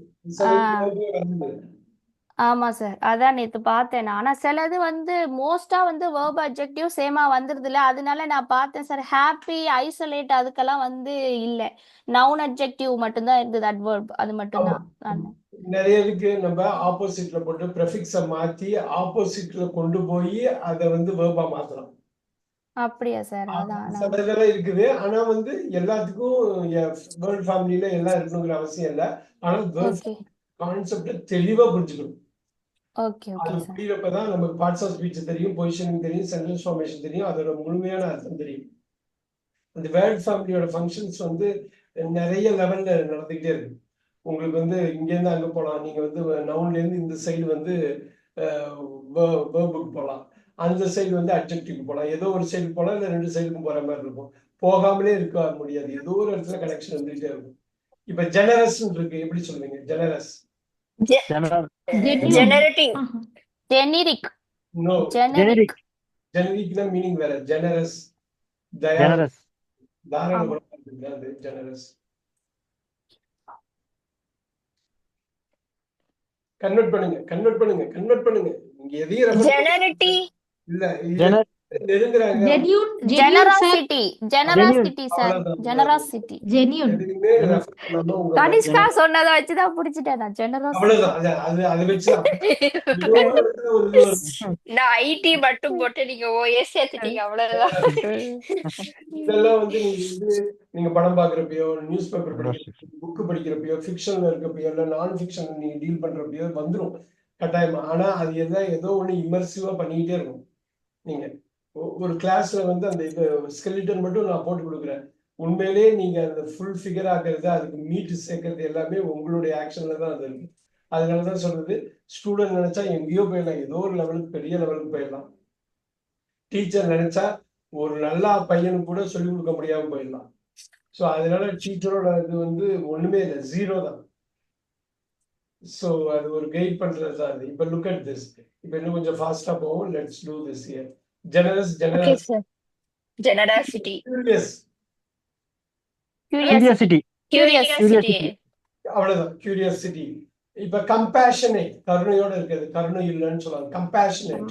ஆமா சார், அதான் நேத்து பார்த்தேன் நான். ஆனா சிலது வந்து மோஸ்டா வந்து வேர்ப் அட்ஜெக்டிவ் சேமா வந்துருது இல்ல, அதனால நான் பார்த்தேன் சார். ஹாப்பி, ஐசோலேட் அதுக்கெல்லாம் வந்து இல்ல, நவுன் அட்ஜெக்டிவ் மட்டும்தான் இருந்தது, அட்வர்ப் அது மட்டும்தான். நிறைய இருக்கு. நம்ம ஆப்போசிட்ல போட்டு ப்ரெஃபிக்ஸ மாத்தி ஆப்போசிட்ல கொண்டு போய் அதை வந்து வேர்பா மாத்தலாம். அப்படியா சார்? அதான் சில இதெல்லாம் இருக்குது. ஆனா வந்து எல்லாத்துக்கும் வேர்ட் ஃபேமிலியில எல்லாம் இருக்கணுங்கிற அவசியம் இல்லை. ஆனா வேர்ட் ஓகே கான்செப்ட தெளிவா புரிஞ்சுக்கணும். ஓகே ஓகே அது சார். புரியறப்பதான் நமக்கு பார்ட்ஸ் ஆஃப் ஸ்பீச் தெரியும், பொசிஷனிங் தெரியும், சென்டென்ஸ் ஃபார்மேஷன் தெரியும், அதோட முழுமையான அர்த்தம் தெரியும். அந்த வேர்ட் ஃபேமிலியோட ஃபங்க்ஷன்ஸ் வந்து நிறைய லெவல்ல நடந்துகிட்டே இருக்கு. உங்களுக்கு வந்து இங்கேருந்து அங்கே போகலாம். நீங்க வந்து நவுன்லேருந்து இந்த சைடு வந்து வேர்புக்கு போகலாம், அந்த சைடு வந்து அட்ஜெக்டிவ்க்கு போகலாம், ஏதோ ஒரு சைடு போகலாம், இல்லை ரெண்டு சைடுக்கும் போற மாதிரி இருக்கும். போகாமலே இருக்க முடியாது, ஏதோ ஒரு இடத்துல கனெக்ஷன் வந்துகிட்டே இருக்கும். இப்ப ஜெனரஸ் இருக்கு, எப்படி சொல்லுவீங்க? Generous, generating generic. No, generic. ஜெனரிக்னா மீனிங் வேற. Generous generous. தாராள அது ஜெனரஸ். கன்வெர்ட் பண்ணுங்க. இங்க எதையும் ஜெனரிட்டி இல்ல நெருங்குறாங்க. Generosity sir, generosity. ஜெனியூன் எதுவுமே refer பண்ணாம உங்க கனிஷ்கா சொன்னதை வச்சுதான் புடிச்சிட்டேன் நான், ஜெனராசிட்டி. அவ்வளவுதான். அதை வச்சு ஏதோ ஒரு இடத்துல ஒரு இது வரும். நான் ஐடி மட்டும் போட்டு நீங்க ஓஏ சேர்த்துட்டீங்க, அவ்வளவுதான். இதெல்லாம் வந்து நீங்க படம் பாக்குறப்பயோ, நியூஸ் பேப்பர் படிக்கிறப்பயோ, புக் படிக்கிறப்பயோ, ஃபிக்ஷன்ல இருக்கப்பயோ, இல்ல நான் ஃபிக்ஷன் நீங்க டீல் பண்றப்பயோ வந்துரும் கட்டாயமா. ஆனா அது எல்லாம் ஏதோ ஒண்ணு இமர்சிவா பண்ணிக்கிட்டே இருக்கும். நீங்க ஒரு கிளாஸ்ல வந்து அந்த இது ஸ்கெலிட்டன் மட்டும் நான் போட்டு கொடுக்குறேன். உண்மையிலேயே நீங்க அந்த ஃபுல் ஃபிகர் ஆக்குறது, அதுக்கு மீட் சேர்க்கறது எல்லாமே உங்களுடைய ஆக்ஷன்ல தான் அது இருக்கு. அதனாலதான் சொல்றது, ஸ்டூடெண்ட் நினைச்சா எங்கேயோ போயிடலாம், ஏதோ ஒரு லெவலுக்கு, பெரிய லெவலுக்கு போயிடலாம். டீச்சர் நினைச்சா ஒரு நல்ல பையனுக்கு கூட சொல்லிக் கொடுக்க முடியாம போயிடலாம். ஸோ அதனால டீச்சரோட இது வந்து ஒண்ணுமே இல்லை, ஜீரோ தான். ஸோ அது ஒரு கைட் பண்றது தான் அது. இப்போ லுக் அட் திஸ். இப்போ இன்னும் கொஞ்சம் ஃபாஸ்டா போவோம். Let's do this here. Generous, generosity curiosity. அவ்வளவுதான், கியூரியாசிட்டி. இப்ப கம்பேஷனேட், கருணையோட இருக்கிறது. கருணை இல்லைன்னு சொல்லுவாங்க. கம்பேஷனேட்.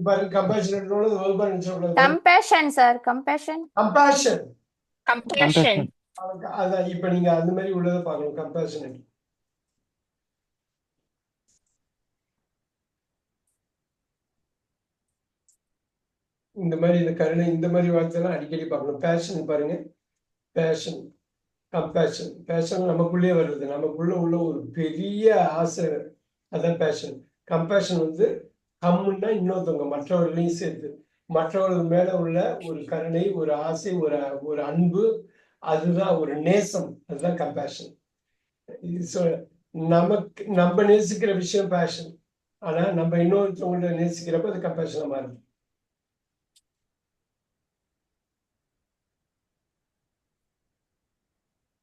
பாருங்க, கம்பேஷனேட்டோட வெர்பா சொல்றது கம்பேஷன் சார், கம்பேஷன். கம்பேஷன். அதான் இப்ப நீங்க அந்த மாதிரி உள்ளதை பார்க்கணும். கம்பேஷனேட். இந்த மாதிரி இந்த கருணை, இந்த மாதிரி வார்த்தைலாம் அடிக்கடி பார்க்கணும். பேஷன் பாருங்க, பேஷன், கம்பேஷன். பேஷன் நமக்குள்ளேயே வருது, நமக்குள்ள உள்ள ஒரு பெரிய ஆசை, அதான் பேஷன். கம்பேஷன் வந்து கம்முன்னா இன்னொருத்தவங்க, மற்றவர்களையும் சேர்த்து, மற்றவர்கள் மேல உள்ள ஒரு கருணை, ஒரு ஆசை, ஒரு அன்பு, அதுதான் ஒரு நேசம், அதுதான் கம்பேஷன். நமக்கு நம்ம நேசிக்கிற விஷயம் பேஷன். ஆனா நம்ம இன்னொருத்தவங்கள்ட்ட நேசிக்கிறப்ப அது கம்பேஷனா மாறுது.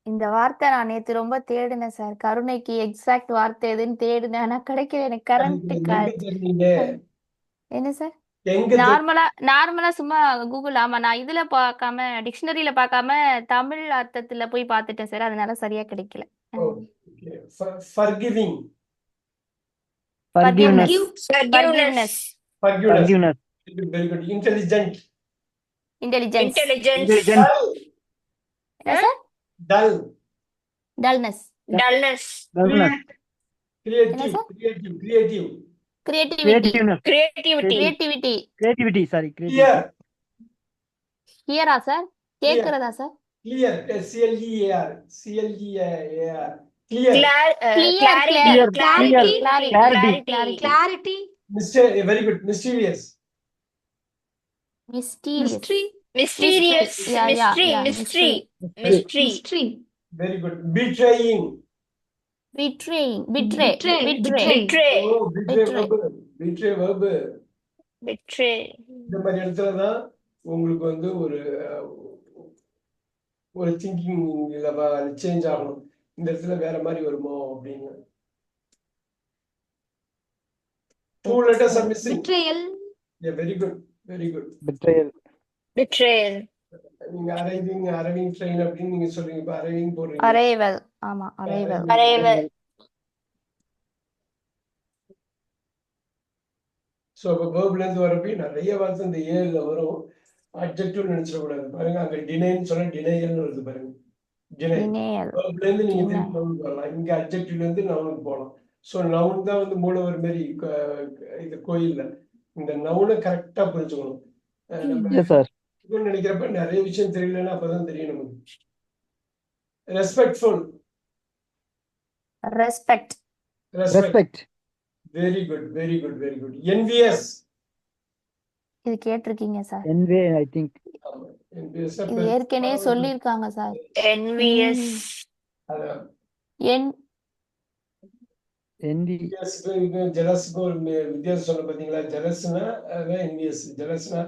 இந்த வார்த்தை நான் நேத்து ரொம்ப தேடினேன் சார், கருணைக்கு எக்ஸாக்ட் வார்த்தை எதுன்னு தேடினேன், ஆனா கிடைக்கல எனக்கு. கரண்ட் நீங்க என்ன சார்? எங்க நார்மலா சும்மா கூகுள். ஆமா, நான் இதுல பார்க்காம டிக்ஷனரியில பார்க்காம தமிழ் அர்த்தத்துல போய் பார்த்துட்டேன் சார், அதனால சரியா கிடைக்கல. Forgiving Forgiveness. Forgiveness. Forgiveness Forgiveness. Very good intelligent Intelligence. Intelligence. Intelligence. என்ன sir? Dull Dullness. Dullness. Dullness. Creative sir? Creative Creativity. Creativeness. Creativity. Creativity. Creativity. Sorry. Creativity. Clear ஹியரா சார்? கேக்குறதா sir? Clear C L E A R C L E A R clear Clarity. Clarity. Clarity. Clarity. Very good mysterious Mysterious. Mystery. Mysterious. Yeah. Mystery. Mystery. Very good betraying Betraying. Betray. Betray. Betray verb Betray. இந்த மாதிரி இடத்துல தான் உங்களுக்கு வந்து ஒரு thinking change ஆகணும். இந்த இடத்துல வேற மாதிரி வருமோ அப்படின்னு. Two letters are missing. Betrayal. Yeah, very good, very good. Betrayal. Betrayal. நீங்க அரைவிங் ட்ரெயின் அப்படின்னு நீங்க சொல்றீங்க. இப்ப அரைவிங் போடுறீங்க. Arrival. ஆமா, arrival. Arrival. ஸோ இப்போ வேர்ப்ல இருந்து வரப்போ நிறைய வார்த்தை இந்த ஏல வரும். அட்ஜெக்டிவ் நினைச்சிடக்கூடாது. பாருங்க அங்க டினைன்னு சொன்னா டினையல்னு வருது பாருங்க. Deny Denial. வேர்ப்ல இருந்து நீங்க திருப்பி நவுனுக்கு வரலாம். இங்க அட்ஜெக்டிவ்ல இருந்து நவுனுக்கு போகலாம். ஸோ நவுன் தான் வந்து மூலவர் மாரி இது கோயில்ல இந்த நவுனை கரெக்டா புரிஞ்சுக்கணும். நம்ம Yes, sir. நினைக்கிறப்ப நிறைய விஷயம் தெரியலன்னா அப்பதான் தெரியும் நமக்கு. Respectful Respect. Respect. Very good very good very good. NVS இது கேட்டிருக்கீங்க sir. Envy, I think. NVS இது ஏற்கனவே சொல்லியிருக்காங்க சார். Envious. அதான் Envy. ஜெலஸுக்கும் ஒரு வித்தியாசம் சொன்ன பாத்தீங்களா? ஜெலஸ்னா அதான் என்விஎஸ். ஜெலஸ்னா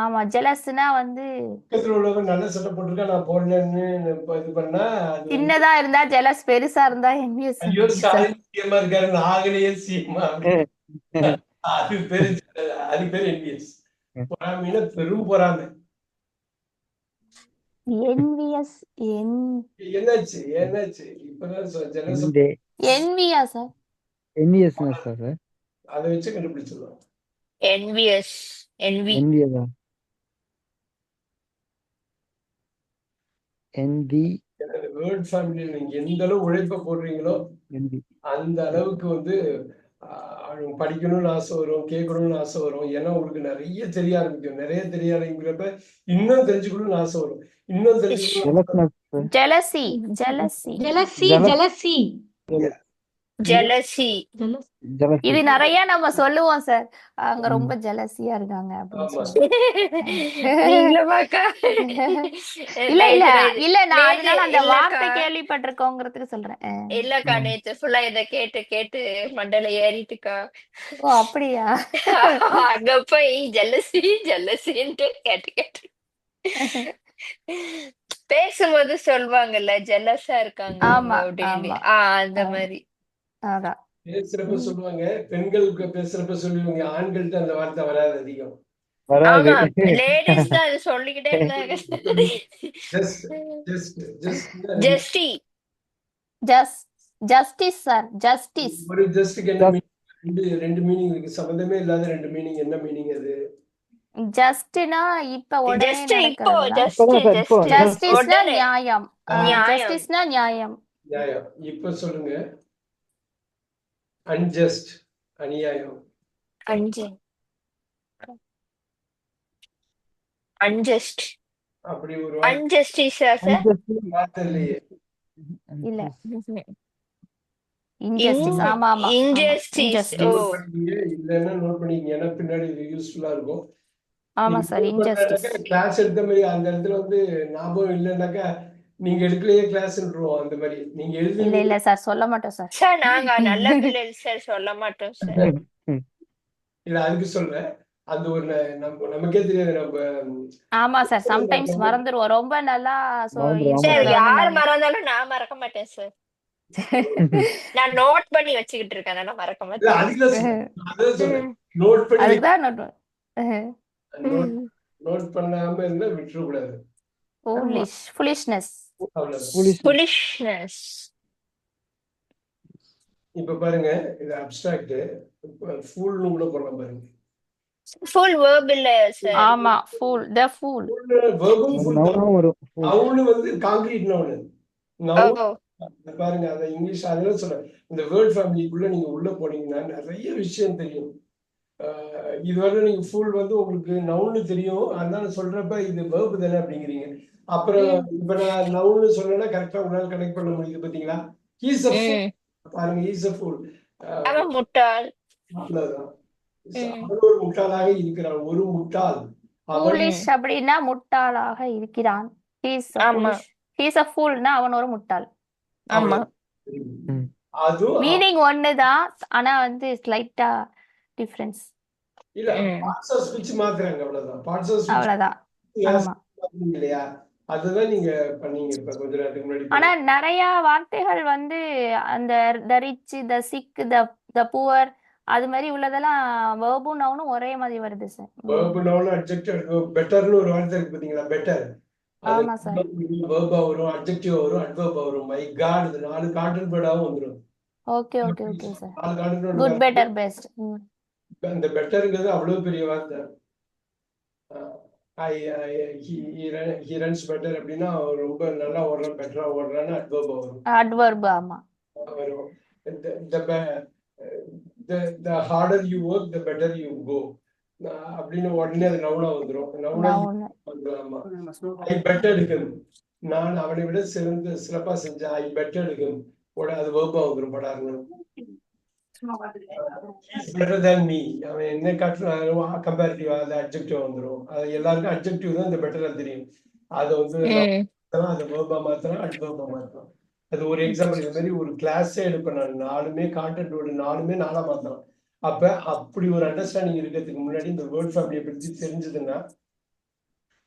ஆமா ஜெலஸ்னா வந்து பக்கத்துல உள்ளவங்க நல்ல சட்டை போட்டிருக்கா நான் போடலன்னு இது பண்ணா அது சின்னதா இருந்தா ஜெலஸ், பெருசா இருந்தா envious. ஐயோ ஸ்டாலின் சிஎம்மா இருக்காரு நாகலையே சிஎம்மா அது பேரு என்விஎஸ். பொறாமைன்னா பெரும் பொறாமை. Envious. என்னாச்சு இப்பதான் ஜெலஸ் Envy. Envyயா சார்? Enviousness, sir. அதை வச்சு கண்டுபிடிச்சிடலாம். Envious. Envy. Envy. Envy. Word ஃபேமிலியில் நீங்க எந்த அளவு உழைப்ப போடுறீங்களோ Envy. அந்த அளவுக்கு வந்து அவங்க படிக்கணும்னு ஆசை வரும், கேட்கணும்னு ஆசை வரும். ஏன்னா உங்களுக்கு நிறைய தெரிய ஆரம்பிக்கும். நிறைய தெரிய ஆரம்பிக்கிறப்ப இன்னும் தெரிஞ்சுக்கணும்னு ஆசை வரும். இன்னும் தெரிஞ்சுக்கணும். Jealousness, sir. Jealousy. Jealousy. Jealousy. இது நிறைய நம்ம சொல்லுவோம் சார். அவங்க ரொம்ப ஜெலசியா இருக்காங்க அப்படின்னு ஆமா. சொல்லி. நீங்களுமாக்கா? இல்ல நான் அதனால அந்த இல்லக்கா. வார்த்தை கேள்விப்பட்டிருக்கோங்கிறதுக்கு சொல்றேன். இல்லக்கா, நேத்து ஃபுல்லா இத கேட்டு மண்டையில ஏறிட்டுக்கா. ஓ அப்படியா? அங்க போய் ஜெல்லசின்ட்டு கேட்டு பேசும்போது சொல்லுவாங்கல்ல ஜெல்லஸா இருக்காங்க ஆமா, அப்படின்னு. ஆமா. அந்த மாதிரி. அதான். பேசுறப்ப சொல்லுவாங்க, பெண்களுக்கு பேசுறப்ப சொல்லுவாங்க, ஆண்கள்ட்ட அந்த வார்த்தை வராது அதிகம். வராது. ஆமா, லேடிஸ் தான் அது சொல்லிக்கிட்டே இருந்தாங்க. ஜஸ்டி. Justice sir. ஜஸ்டிஸ். ஒரு ஜஸ்டுக்கு என்ன மீனிங்? ரெண்டு மீனிங் இருக்கு. சம்பந்தமே இல்லாத ரெண்டு மீனிங். என்ன மீனிங் அது? ஜஸ்ட்னா இப்ப உடனே நடக்கிறதா? இப்போ ஜஸ்டிஸ்னா நியாயம். நியாயம். ஜஸ்டிஸ்னா நியாயம். நியாயம். இப்ப சொல்லுங்க. அன்ஜஸ்ட், அநியாயம். அன்ஜஸ்ட். அப்படி ஒரு அன்ஜஸ்டிஸா சார்? வார்த்தை இல்லையே. இல்ல. இன்ஜஸ்டிஸ். ஆமா. இன்ஜஸ்டிஸ். ஓ, நோட் பண்ணிக்கங்க. இல்லைன்னா நோட் பண்ணிக்கங்க. ஏன்னா பின்னாடி இது யூஸ்ஃபுல்லா இருக்கும். ஆமா சார். இன்ஜஸ்டிஸ். கிளாஸ் எடுத்த மாதிரி அந்த இடத்துல வந்து ஞாபகம் இல்லைன்னாக்கா நீங்க எடுக்கலையே கிளாஸ்ன்றோம். அந்த மாதிரி நீங்க எழுதி இல்ல சார் சொல்ல மாட்டோம் சார். சார் நாங்க நல்ல பிள்ளைகள் சார், சொல்ல மாட்டோம் சார். இல்ல அதுக்கு சொல்றேன். அந்த ஒரு நமக்கே தெரியாது. நம்ம ஆமா சார், சம்டைம்ஸ் மறந்துடுவோம். ரொம்ப நல்லா சார் யார் மறந்தாலும் நான் மறக்க மாட்டேன் சார். நான் நோட் பண்ணி வச்சுக்கிட்டு இருக்கேன், அதனால மறக்க மாட்டேன். அதுக்குதான் சொல்றேன். நோட் பண்ணி அதுதான் நோட் நோட் பண்ணாம இருந்தா விட்டுறக்கூடாது. foolishness. அவ்வளவுதான். Foolishness. foolishness. இப்ப பாருங்க, இது அப்டிராக்ட். ஃபூல்னு கூட போடலாம் பாருங்க. full verb இல்ல சார். ஆமா fool, the fool. வெர்பும் ஃபுல் தான். நவுனும் வரும். Fool. நவுன் வந்து காங்கிரீட் நவுன். நவுன் ஓ பாருங்க, அதை இங்கிலீஷ் அதெல்லாம் சொல்றேன். இந்த வேர்ட் ஃபேமிலிக்குள்ள நீங்க உள்ள போனீங்கன்னா நிறைய விஷயம் தெரியும். இதுவரை நீங்க ஃபுல் வந்து உங்களுக்கு நவுன்னு தெரியும், அதனால சொல்றப்ப இது வேர்பு தானே அப்படிங்கிறீங்க. அப்புறம் இப்ப நான் நவுன்னு சொன்னேன்னா கரெக்டா உங்களால கனெக்ட் பண்ண முடியுது பாத்தீங்களா? He's a pool. பாருங்க, ஹீஸ் அ ஃபூல். அவன் முட்டாள். அவ்வளவுதான். அவன் ஒரு முட்டாளாக இருக்கிறான். ஒரு முட்டாள் அவன். foolish அப்படின்னா முட்டாளாக இருக்கிறான். he is a ஆமா. foolish. he is a foolனா அவன் ஒரு முட்டாள். ஆமா. ம். அதுவும் மீனிங் ஒண்ணுதான், ஆனா வந்து ஸ்லைட்டா டிஃபரன்ஸ். இல்ல, பார்ட்ஸ் ஆஃப் ஸ்பீச் மாத்துறாங்க, அவ்வளவுதான். பார்ட்ஸ் ஆஃப் ஸ்பீச் அவ்வளவுதான். ஆமா. இல்லையா? அதுதான் நீங்க பண்ணீங்க இப்ப கொஞ்ச நேரத்துக்கு முன்னாடி. ஆனா நிறைய வார்த்தைகள் வந்து அந்த the rich, the sick, the poor அது மாதிரி உள்ளதெல்லாம் வேர்பும் நவுனும் ஒரே மாதிரி வருது சார். verb noun adjective பெட்டர்னு ஒரு வார்த்தை இருக்கு பாத்தீங்களா? பெட்டர். ஆமா சார். verb வரும், adjective வரும், adverb வரும். மை காட், இது 4 கான்டென்ட் வேர்டாவும் வந்துரும். Okay okay okay sir. 4 content good, better, best. அந்த பெட்டர்ங்கிறது அவ்வளவு பெரிய வார்த்தை. he runs better அப்படின்னா அவன் ரொம்ப நல்லா ஓடுறான், பெட்டரா ஓடுறான்னு adverb வரும். அட்வர்ப். ஆமா. வரும். the harder you work, the better you go அப்படின்னு உடனே அது நவுனா வந்துரும். நவுனா நவுன். ஆமா. I bettered him. நான் அவனை விட சிறப்பா செஞ்சேன். I bettered him. அது verb வந்துரும். படாருன்னு. He's better than me. அவன் என்ன காட்டுறான் கம்பேரிட்டிவா அது adjective வந்துரும். அது எல்லாருக்கும் adjective தான் இந்த பெட்டரா தெரியும். அது வந்து அது verb மாத்தலாம், adverb மாத்தலாம். அது ஒரு எக்ஸாம்பிள். இது மாதிரி ஒரு கிளாஸே எடுப்பேன் நான். 4மே கான்டென்ட் 4மே 4ஆ மாத்தலாம். அப்ப அப்படி ஒரு அண்டர்ஸ்டாண்டிங் இருக்கிறதுக்கு முன்னாடி இந்த வேர்ட் ஃபேமிலியை பத்தி தெரிஞ்சதுன்னா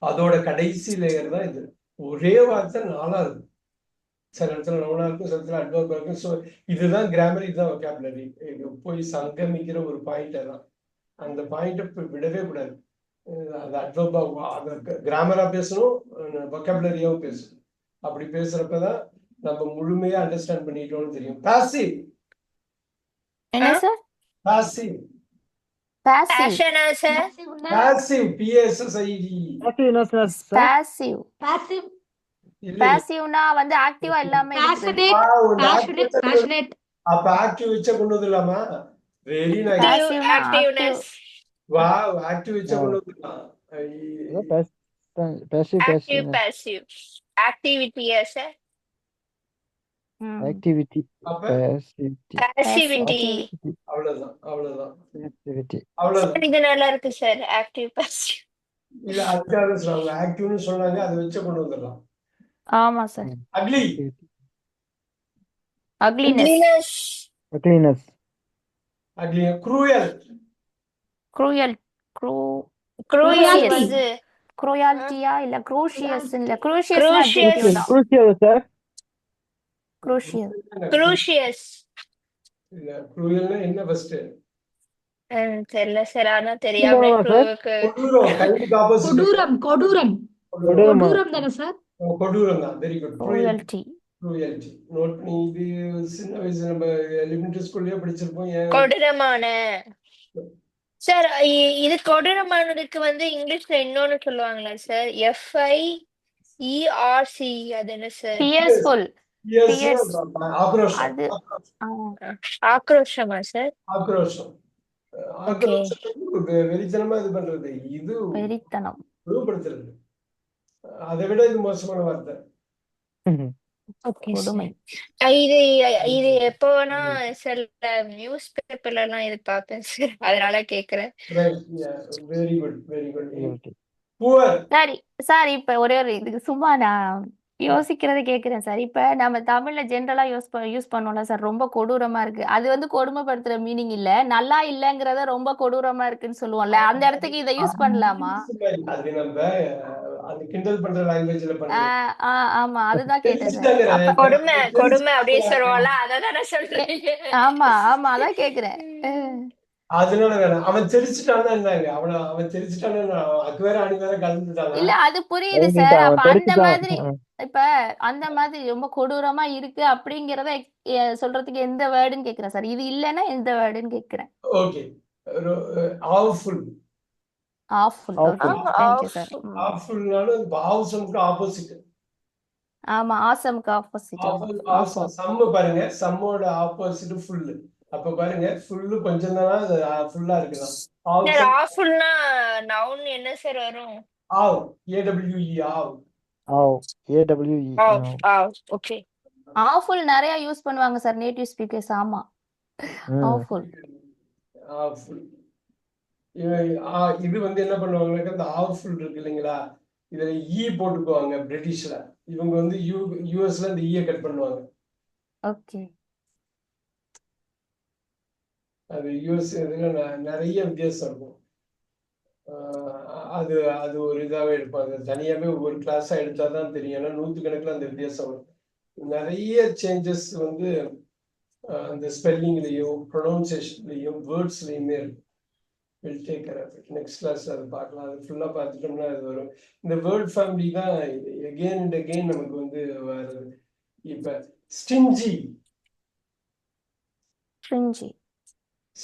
அதோட கடைசி லேயர் தான் இது. ஒரே வார்த்தை 4ஆ இருக்கும். சில இடத்துல நவுனா இருக்கும், சில இடத்துல அட்வர்பா இருக்கும். ஸோ இதுதான் கிராமர், இதுதான் வொக்காபுலரி. போய் சங்கமிக்கிற ஒரு பாயிண்ட் தான். அந்த பாயிண்ட்டை விடவே கூடாது. அது அட்வர்பா கிராமரா பேசணும், வொக்காபுலரியாவும் பேசணும். அப்படி பேசுறப்பதான் நம்ம முழுமையா அண்டர்ஸ்டாண்ட் பண்ணிட்டோம்னு தெரியும். பாசிவ். என்ன sir? Passive. Passive. Passion sir. Passive. PASSIV. Passiveness, sir. Passive. Passive, இல்ல. பாசிவ்னா வந்து ஆக்டிவா இல்லாம இருக்குது. passionate. அப்ப ஆக்டிவ் வச்ச கொண்டு வந்துடலாமா? Very nice. Passive-னா Activeness. வாவ், ஆக்டிவ் வச்ச கொண்டு வந்துடலாம். அதான் passive, Active, passiveness. passive. Activity சார். Activity. அப்ப Passivity. Passivity. அவ்வளவுதான், அவ்வளவுதான், Passivity. அவ்வளவுதான். இது நல்லா இருக்கு சார். Active, passive. இல்ல, அதுக்காக சொல்றாங்க ஆக்டிவ்னு சொன்னாங்க, அதை வச்ச கொண்டு வந்துடலாம். ஆமா sir. Ugly. Ugliness. Ugliness. Ugliness. Ugly. Cruel. Cruel. Cruel Cruelty. வந்து க்ரூயாலிட்டியா இல்ல க்ரூஷியஸ் இல்ல க்ரூஷியஸ் Crucious. அட்ஜெக்டிவ் தான். Crucial, sir. க்ரூஷியல். crucious. இல்ல, க்ரூயல்னா என்ன ஃபர்ஸ்ட்? தெரியல சார். ஆனா தெரியாம ஆமா, sir. கொடூரம். கைதுக்கு ஆப்போசிட். கொடூரம் தானே சார்? கொடூரம் தான். Very good. Cruelty. Cruelty. Note பண்ணி. இது சின்ன வயசு நம்ம எலிமெண்டரி ஸ்கூல்லயே படிச்சிருப்போம். கொடூரமான. சார் இது கொடூரமானதுக்கு வந்து இங்கிலீஷ்ல இன்னொன்னு சொல்லுவாங்களா சார்? FIERC. அது என்ன சார்? பியர்ஸ்ஃபுல். ஆக்ரோஷம். அது ஆக்ரோஷமா சார்? ஆக்ரோஷம். வெறித்தனமா இது பண்றது. இது வெறித்தனம். விடுபடுத்துறது. அதை விட இது மோசமான வார்த்தை. கொடுமை. இது இது எப்போ வேணா சில நியூஸ் பேப்பர்ல எல்லாம் இது பார்ப்பேன் சார். அதனால கேக்குறேன். Very good, very good. Ugliness. Poor. சரி சார், இப்ப ஒரே ஒரு இதுக்கு சும்மா நான் யோசிக்கிறத கேக்குறேன் சார். இப்ப நம்ம தமிழ்ல ஜென்ரலா யூஸ் பண்ணோம்ல சார், ரொம்ப கொடூரமா இருக்கு. அது வந்து கொடுமைப்படுத்துற மீனிங் இல்ல, நல்லா இல்லங்கிறத ரொம்ப கொடூரமா இருக்குன்னு சொல்லுவோம்ல, அந்த இடத்துக்கு இதை யூஸ் பண்ணலாமா? அது நம்ம அது கிண்டல் பண்ற லாங்குவேஜ்ல பண்றோம். ஆமா, அதுதான் கேட்டேன் சார். அப்ப கொடுமை அப்படின்னு சொல்லுவோம்ல, அததானே சொல்றீங்க. ஆமா ஆமா, அதான் கேக்குறேன். அதனால வேணாம். அவன் தெரிச்சுட்டான்னா என்னங்க? அவன் தெரிச்சுட்டான்னா அக்கு வேற அணி வேற கலந்துட்டானா? இல்ல அது புரியுது தெரிஞ்சுக்கிட்டான் சார். அவன் அப்ப அந்த தெரிச்சுட்டான். மாதிரி இப்ப அந்த மாதிரி ரொம்ப கொடூரமா இருக்கு அப்படிங்கறத சொல்றதுக்கு எந்த வேர்டுன்னு கேக்குறேன் சார். இது இல்லைன்னா எந்த வேர்டுன்னு கேக்குறேன். Okay. Awful. Awful. Awful. Okay, thank you sir. ஆவ்ஃபுல்னாலும் ஆவ்சம்க்கு ஆப்போசிட். ஆமா, ஆசம்க்கு ஆப்போசிட். ஆமா, ஆஃபுல். சம்மு பாருங்க, சம்மோட ஆப்போசிட் ஃபுல்லு. அப்ப பாருங்க ஃபுல்லு கொஞ்சம் தானா அது ஃபுல்லா இருக்கலாம். சார் ஆவ்சம் ஆஃபுல்னா நவுன் என்ன சார் வரும்? Awe A W E awe. Aw. AWE. ஆஃப் ஆஃப் ஓகே. ஆஃபுல் நிறைய யூஸ் பண்ணுவாங்க சார் நேட்டிவ் ஸ்பீக்கர்ஸ். ஆமா, ஆஃபுல். ஆவ்ஃபுல். இது வந்து என்ன பண்ணுவாங்கன்னாக்கா இந்த ஆவ்ஃபுல் இருக்கு இல்லைங்களா, இதுல ஈ போட்டுக்குவாங்க பிரிட்டிஷ்ல. இவங்க வந்து யூஎஸ்ல இந்த ஈயை கட் பண்ணுவாங்க. ஓகே. அது யூஎஸ் இதுல நிறைய வித்தியாசம் இருக்கும். அது அது ஒரு இதாவே எடுப்பாங்க. தனியாவே ஒரு கிளாஸா எடுத்தாதான் தெரியும். ஏன்னா நூத்துக்கணக்கில் அந்த வித்தியாசம் வரும். நிறைய சேஞ்சஸ் வந்து அந்த ஸ்பெல்லிங்லயும் ப்ரொனவுன்சியேஷன்லயும் வேர்ட்ஸ்லயுமே இருக்கு. Will take care of it. Next class அது பார்க்கலாம். அது ஃபுல்லா பார்த்துட்டோம்னா அது வரும். இந்த வேர்ட் ஃபேமிலி தான் எகெயின் அண்ட் அகெயின் நமக்கு வந்து வருது. இப்ப stingy. Stingy.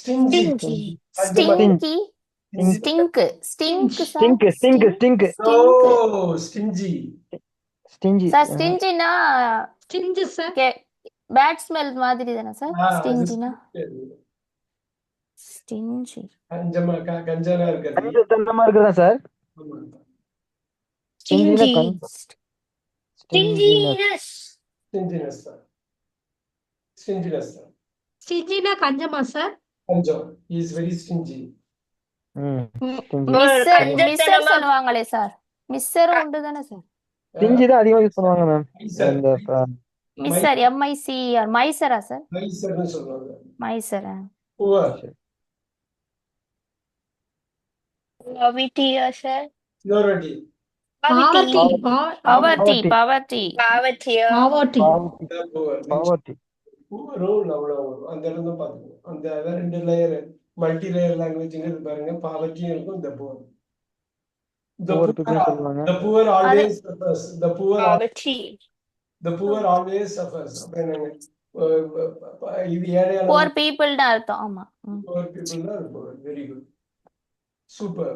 Stingy stingy. Stingy. Stink. Stink sir. Stink. No stink. Stingy. Stingy. Sir ஸ்டிஞ்சினா ஸ்டிஞ்சு சார். பேட் ஸ்மெல் மாதிரி தானே சார்? ஸ்டிஞ்சினா ஸ்டிஞ்சி. கஞ்சனா இருக்கிறது. கஞ்சத்தனமா இருக்குதா சார்? ஆமா. Stingy-னா ஸ்டிஞ்சி. stinginess. ஸ்டிஞ்சினஸ். Stinginess தான். Stinginess தான். ஸ்டிஞ்சினா கஞ்சமா சார்? கஞ்சம். He is very stingy. Stingy. Miser கஞ்சத்தனமா சொல்லுவாங்களே சார். மிஸ்ஸரும் உண்டு தானே சார்? Stingy தான் அதிகமா யூஸ் பண்ணுவாங்க மேம். மைசர். இந்த மிஸ்ஸர் MICR. மைசரா சார்? மைசர்னு சொல்லுவாங்க. மைசரா. Poor. பாவர்ட்டியா சார்? இன்னொரு வாட்டி. பாவர்ட்டி. பவர்ட்டி. பாவர்ட்டியா? பாவர்ட்டி. Poor. Poverty. Poor அவ்வளவு வரும். அந்த இடம் தான் பார்த்துக்கணும். அந்த அதான் 2 லேயர் மல்டி லேயர் லாங்குவேஜ்ங்கிறது பாருங்க. பாவர்ட்டியும் இருக்கும். The poor. Poor people சொல்லுவாங்க. The poor always suffers. Poverty. The poor always suffers. அப்ப என்னங்க? இது ஏழையான poor people னு அர்த்தம். ஆமா. poor people தான் poor. Very good. Super.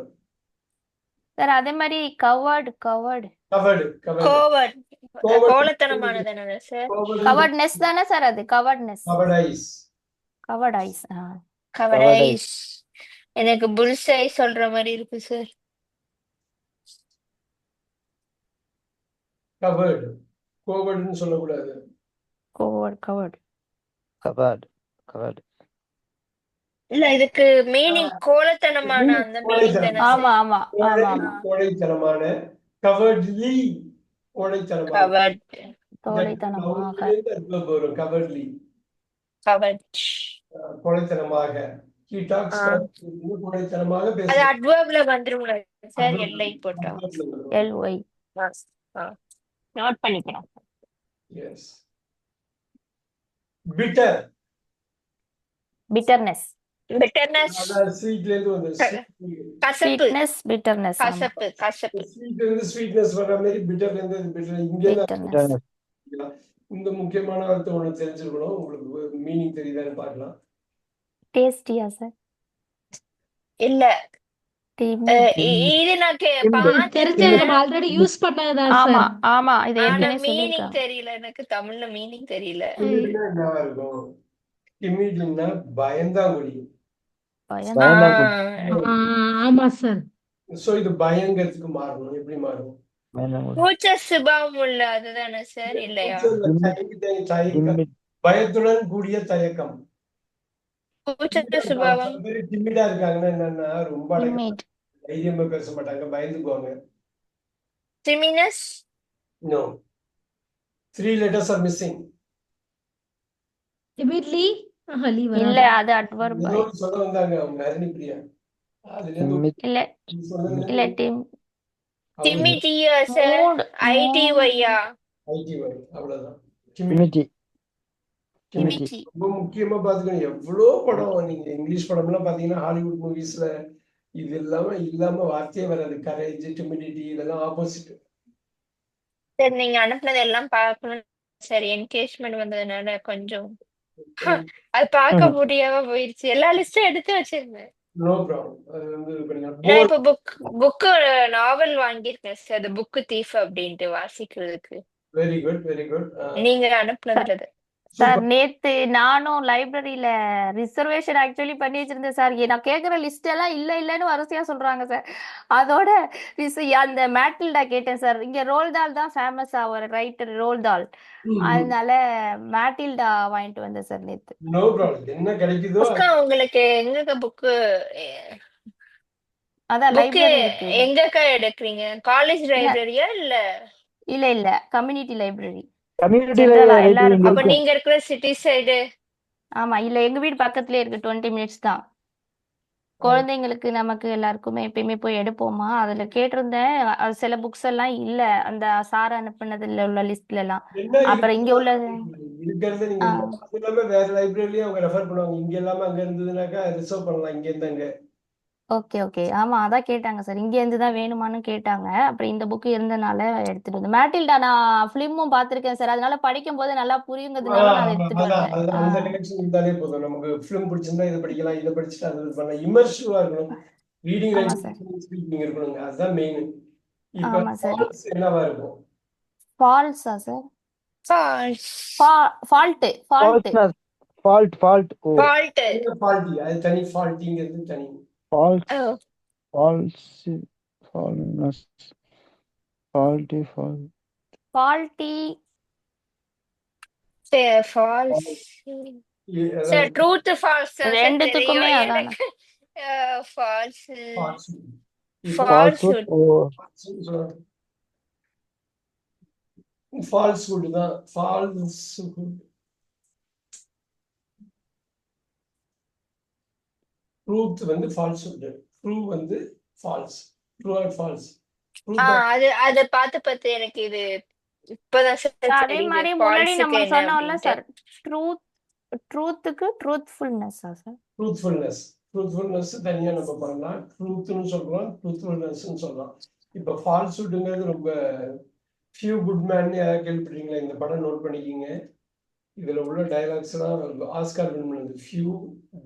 Sir அதே மாதிரி கவர்ட். Covered. கோவர்ட். கோலத்தனமானதானே சார்? கவர்ட்னஸ் தானே சார் அது? Cowardness. Covered eyes. Cowardice. Cowardice. எனக்கு புல்சை சொல்ற மாதிரி இருக்கு சார். Covered. கோவர்ட்னு சொல்லக்கூடாது. கவர்ட். Covered. இல்ல இதுக்கு மீனிங் கோலத்தனமான அந்த மீனிங் தானே ஆமா சார்? ஆமா ஆமா. கோழைத்தனமான. Coveredly. கோழைத்தனமான. கவர்ட். தோழைத்தனமாக. வரும். Coveredly. கவர்ட். கோழைத்தனமாக. He talks கோழைத்தனமாக அது பேசுறார். அட்வர்ப்ல வந்துருங்களா சார்? எல்லை போட்டா. LY. நோட் பண்ணிக்கிறோம். Yes. Bitter. பிட்டர்னஸ். பிட்டர்னஸ். ஸ்வீட்ல இருந்து வந்து கசப்பு. Sweetness, bitterness. கசப்பு. ஸ்வீட்ல இருந்து ஸ்வீட்னஸ் வர மாதிரி பிட்டர்ல இருந்து பிட்டர். இங்க பிட்டர்னஸ். இந்த முக்கியமான அர்த்தம் ஒண்ணு தெரிஞ்சிருக்கணும். உங்களுக்கு மீனிங் தெரியுதான்னு பார்க்கலாம். டேஸ்டியா சார்? இல்ல இது நான் தெரிஞ்சது நம்ம ஆல்ரெடி யூஸ் பண்ணதுதான் ஆமா சார். ஆமா இது ஆனா ஏற்கனவே மீனிங் சொல்லிருக்காங்க. தெரியல எனக்கு. தமிழ்ல மீனிங் தெரியல. என்னவா இருக்கும்? இமீடியட்னா பயந்தாங்குழி. ஆமா சார். சோ இது பயங்கிறதுக்கு மாறணும். எப்படி மாறும்? கூச்ச சுபாவம் உள்ள அதுதானே சார்? இல்லையா? தயக்கம். பயத்துடன் கூடிய தயக்கம். கூச்ச சுபாவம். டிமிடா இருக்காங்கன்னா என்னன்னா ரொம்ப Timid. தைரியமா பேச மாட்டாங்க. பயந்துக்குவாங்க. டிமினஸ். No. 3 letters are missing. Immediately இல்ல அது அட்வர்ப். ஏதோ சொல்ல வந்தாங்க அவங்க ஹரிணிபிரியா. அதுல இருந்து இல்ல இல்ல டிமிடியா சார்? ITYயா? ITY அவ்வளவுதான். Timidity. கிமிக்கி. கிமிக்கி. ரொம்ப முக்கியமா பாத்துக்கணும். எவ்வளோ படம் நீங்க இங்கிலீஷ் படம்லாம் பாத்தீங்கன்னா ஹாலிவுட் மூவிஸ்ல இது இல்லாம வார்த்தையே வராது. கரேஜ், டிமிடிட்டி இதெல்லாம் ஆப்போசிட். சரி, நீங்க அனுப்புனது எல்லாம் பார்க்கணும் சார். என்கேஜ்மெண்ட் வந்ததுனால கொஞ்சம் அது பார்க்க முடியாம போயிருச்சு. எல்லா லிஸ்டும் எடுத்து வச்சிருந்தேன். No problem. அது வந்து நான் போர். இப்ப புக்கு நாவல் வாங்கியிருக்கேன் சார். அது புக்கு தீஃப் அப்படின்ட்டு வாசிக்கிறதுக்கு. Very good, very good. நீங்க அனுப்புனதுல அது. சார் நேத்து நானும் லைப்ரரியில ரிசர்வேஷன் ஆக்சுவலி பண்ணி வச்சிருந்தேன் சார். நான் கேக்குற லிஸ்ட் எல்லாம் இல்லைன்னு வரிசையா சொல்றாங்க சார். அதோட அந்த மேட்டில்டா கேட்டேன் சார். இங்க ரோல்டால் தான் ஃபேமஸ் ஒரு ரைட்டர் ரோல்டால். அதனால மேட்டில்டா வாங்கிட்டு வந்தேன் சார் நேத்து. No problem. என்ன கிடைக்குதோ அக்கா, உங்களுக்கு எங்க புக்கு அதான் புக்கு லைப்ரரி இருக்கு. எங்கக்கா எடுக்கிறீங்க? காலேஜ் லைப்ரரியா இல்ல? இல்ல கம்யூனிட்டி லைப்ரரி. கம்யூனிட்டி ஜென்ரலா லைப்ரரி எல்லாருக்கும். அப்ப நீங்க இருக்கிற சிட்டி சைடு? ஆமா, இல்ல எங்க வீடு பக்கத்துலயே இருக்கு. 20 மினிட்ஸ் தான். குழந்தைங்களுக்கு நமக்கு எல்லாருக்குமே எப்பயுமே போய் எடுப்போமா. அதுல கேட்டிருந்தேன். அது சில புக்ஸ் எல்லாம் இல்ல அந்த சார் அனுப்புனதுல உள்ள லிஸ்ட்ல எல்லாம். என்ன அப்புறம் இங்க உள்ள இருக்கிறது நீங்க ஆ. அது இல்லாம வேற லைப்ரரிலயும் அவங்க ரெஃபர் பண்ணுவாங்க. இங்க இல்லாம அங்க இருந்ததுனாக்கா ரிசர்வ் பண்ணலாம். இங்க இருந்து அங்க. ஓகே. ஆமா, அதான் கேட்டாங்க சார். இங்க இருந்து தான் வேணுமான்னு கேட்டாங்க. அப்புறம் இந்த புக் இருந்தனால எடுத்துட்டு வந்தேன். மேட்டில்டா நான் ஃபிலிமும் பார்த்திருக்கேன் சார். அதனால படிக்கும் போது நல்லா புரியுங்கிறதுனால நான் அதை எடுத்துட்டு வந்தேன். அந்த கனெக்ஷன் இருந்தாலே போதும். நமக்கு ஃபிலிம் பிடிச்சிருந்தா இதை படிக்கலாம், இதை படிச்சுட்டு அது பண்ணலாம். இமர்சிவா இருக்கணும். ரீடிங் ஆமா சார். ரைட்டிங் ஸ்பீக்கிங் இருக்கணுங்க. அதுதான் மெயின். இப்ப ஆமா சார். ஃபால்ஸ் என்னவா இருக்கும்? ஃபால்ஸா sir? False. Fault. Fault. Oh, fault. Faulty அது தனி, ஃபால்ட்டிங்கிறது தனி. False oh, false falseness faulty fall faulty. False அதாவது சார். ட்ரூத் ஃபால்ஸ் சார் ரெண்டுத்துக்குமே தெரியும் அதான. எனக்கு. False falsehood. Falsehood. Oh, falsehood தான். ஃபால்ஸ்ஹுட். ட்ரூத் வந்து ஃபால்ஸ்ஹுட். ட்ரூ வந்து ஃபால்ஸ். True or false. அது பார்த்து எனக்கு இது இப்பதான் சார் அதே தெரியுது. மாதிரி முன்னாடி ஃபால்ஸுக்கு நம்ம என்ன சொன்னோம்ல அப்படின்ட்டு. சார். ட்ரூத்துக்கு ட்ரூத்ஃபுல்னஸா சார்? ட்ரூத்ஃபுல்னஸ் தனியா நம்ம பண்ணலாம். ட்ரூத்னு சொல்றோம், ட்ரூத்ஃபுல்னஸ்ன்னு சொல்லலாம். இப்ப ஃபால்ஸ்ஹுட்ங்கிறது ரொம்ப ஃபியூ குட் மேன் யாராவது கேள்விப்பட்டீங்களா? இந்த படம் நோட் பண்ணிக்கிங்க. இதுல உள்ள டயலாக்ஸ் எல்லாம் ஆஸ்கார் வின் பண்ணது. Few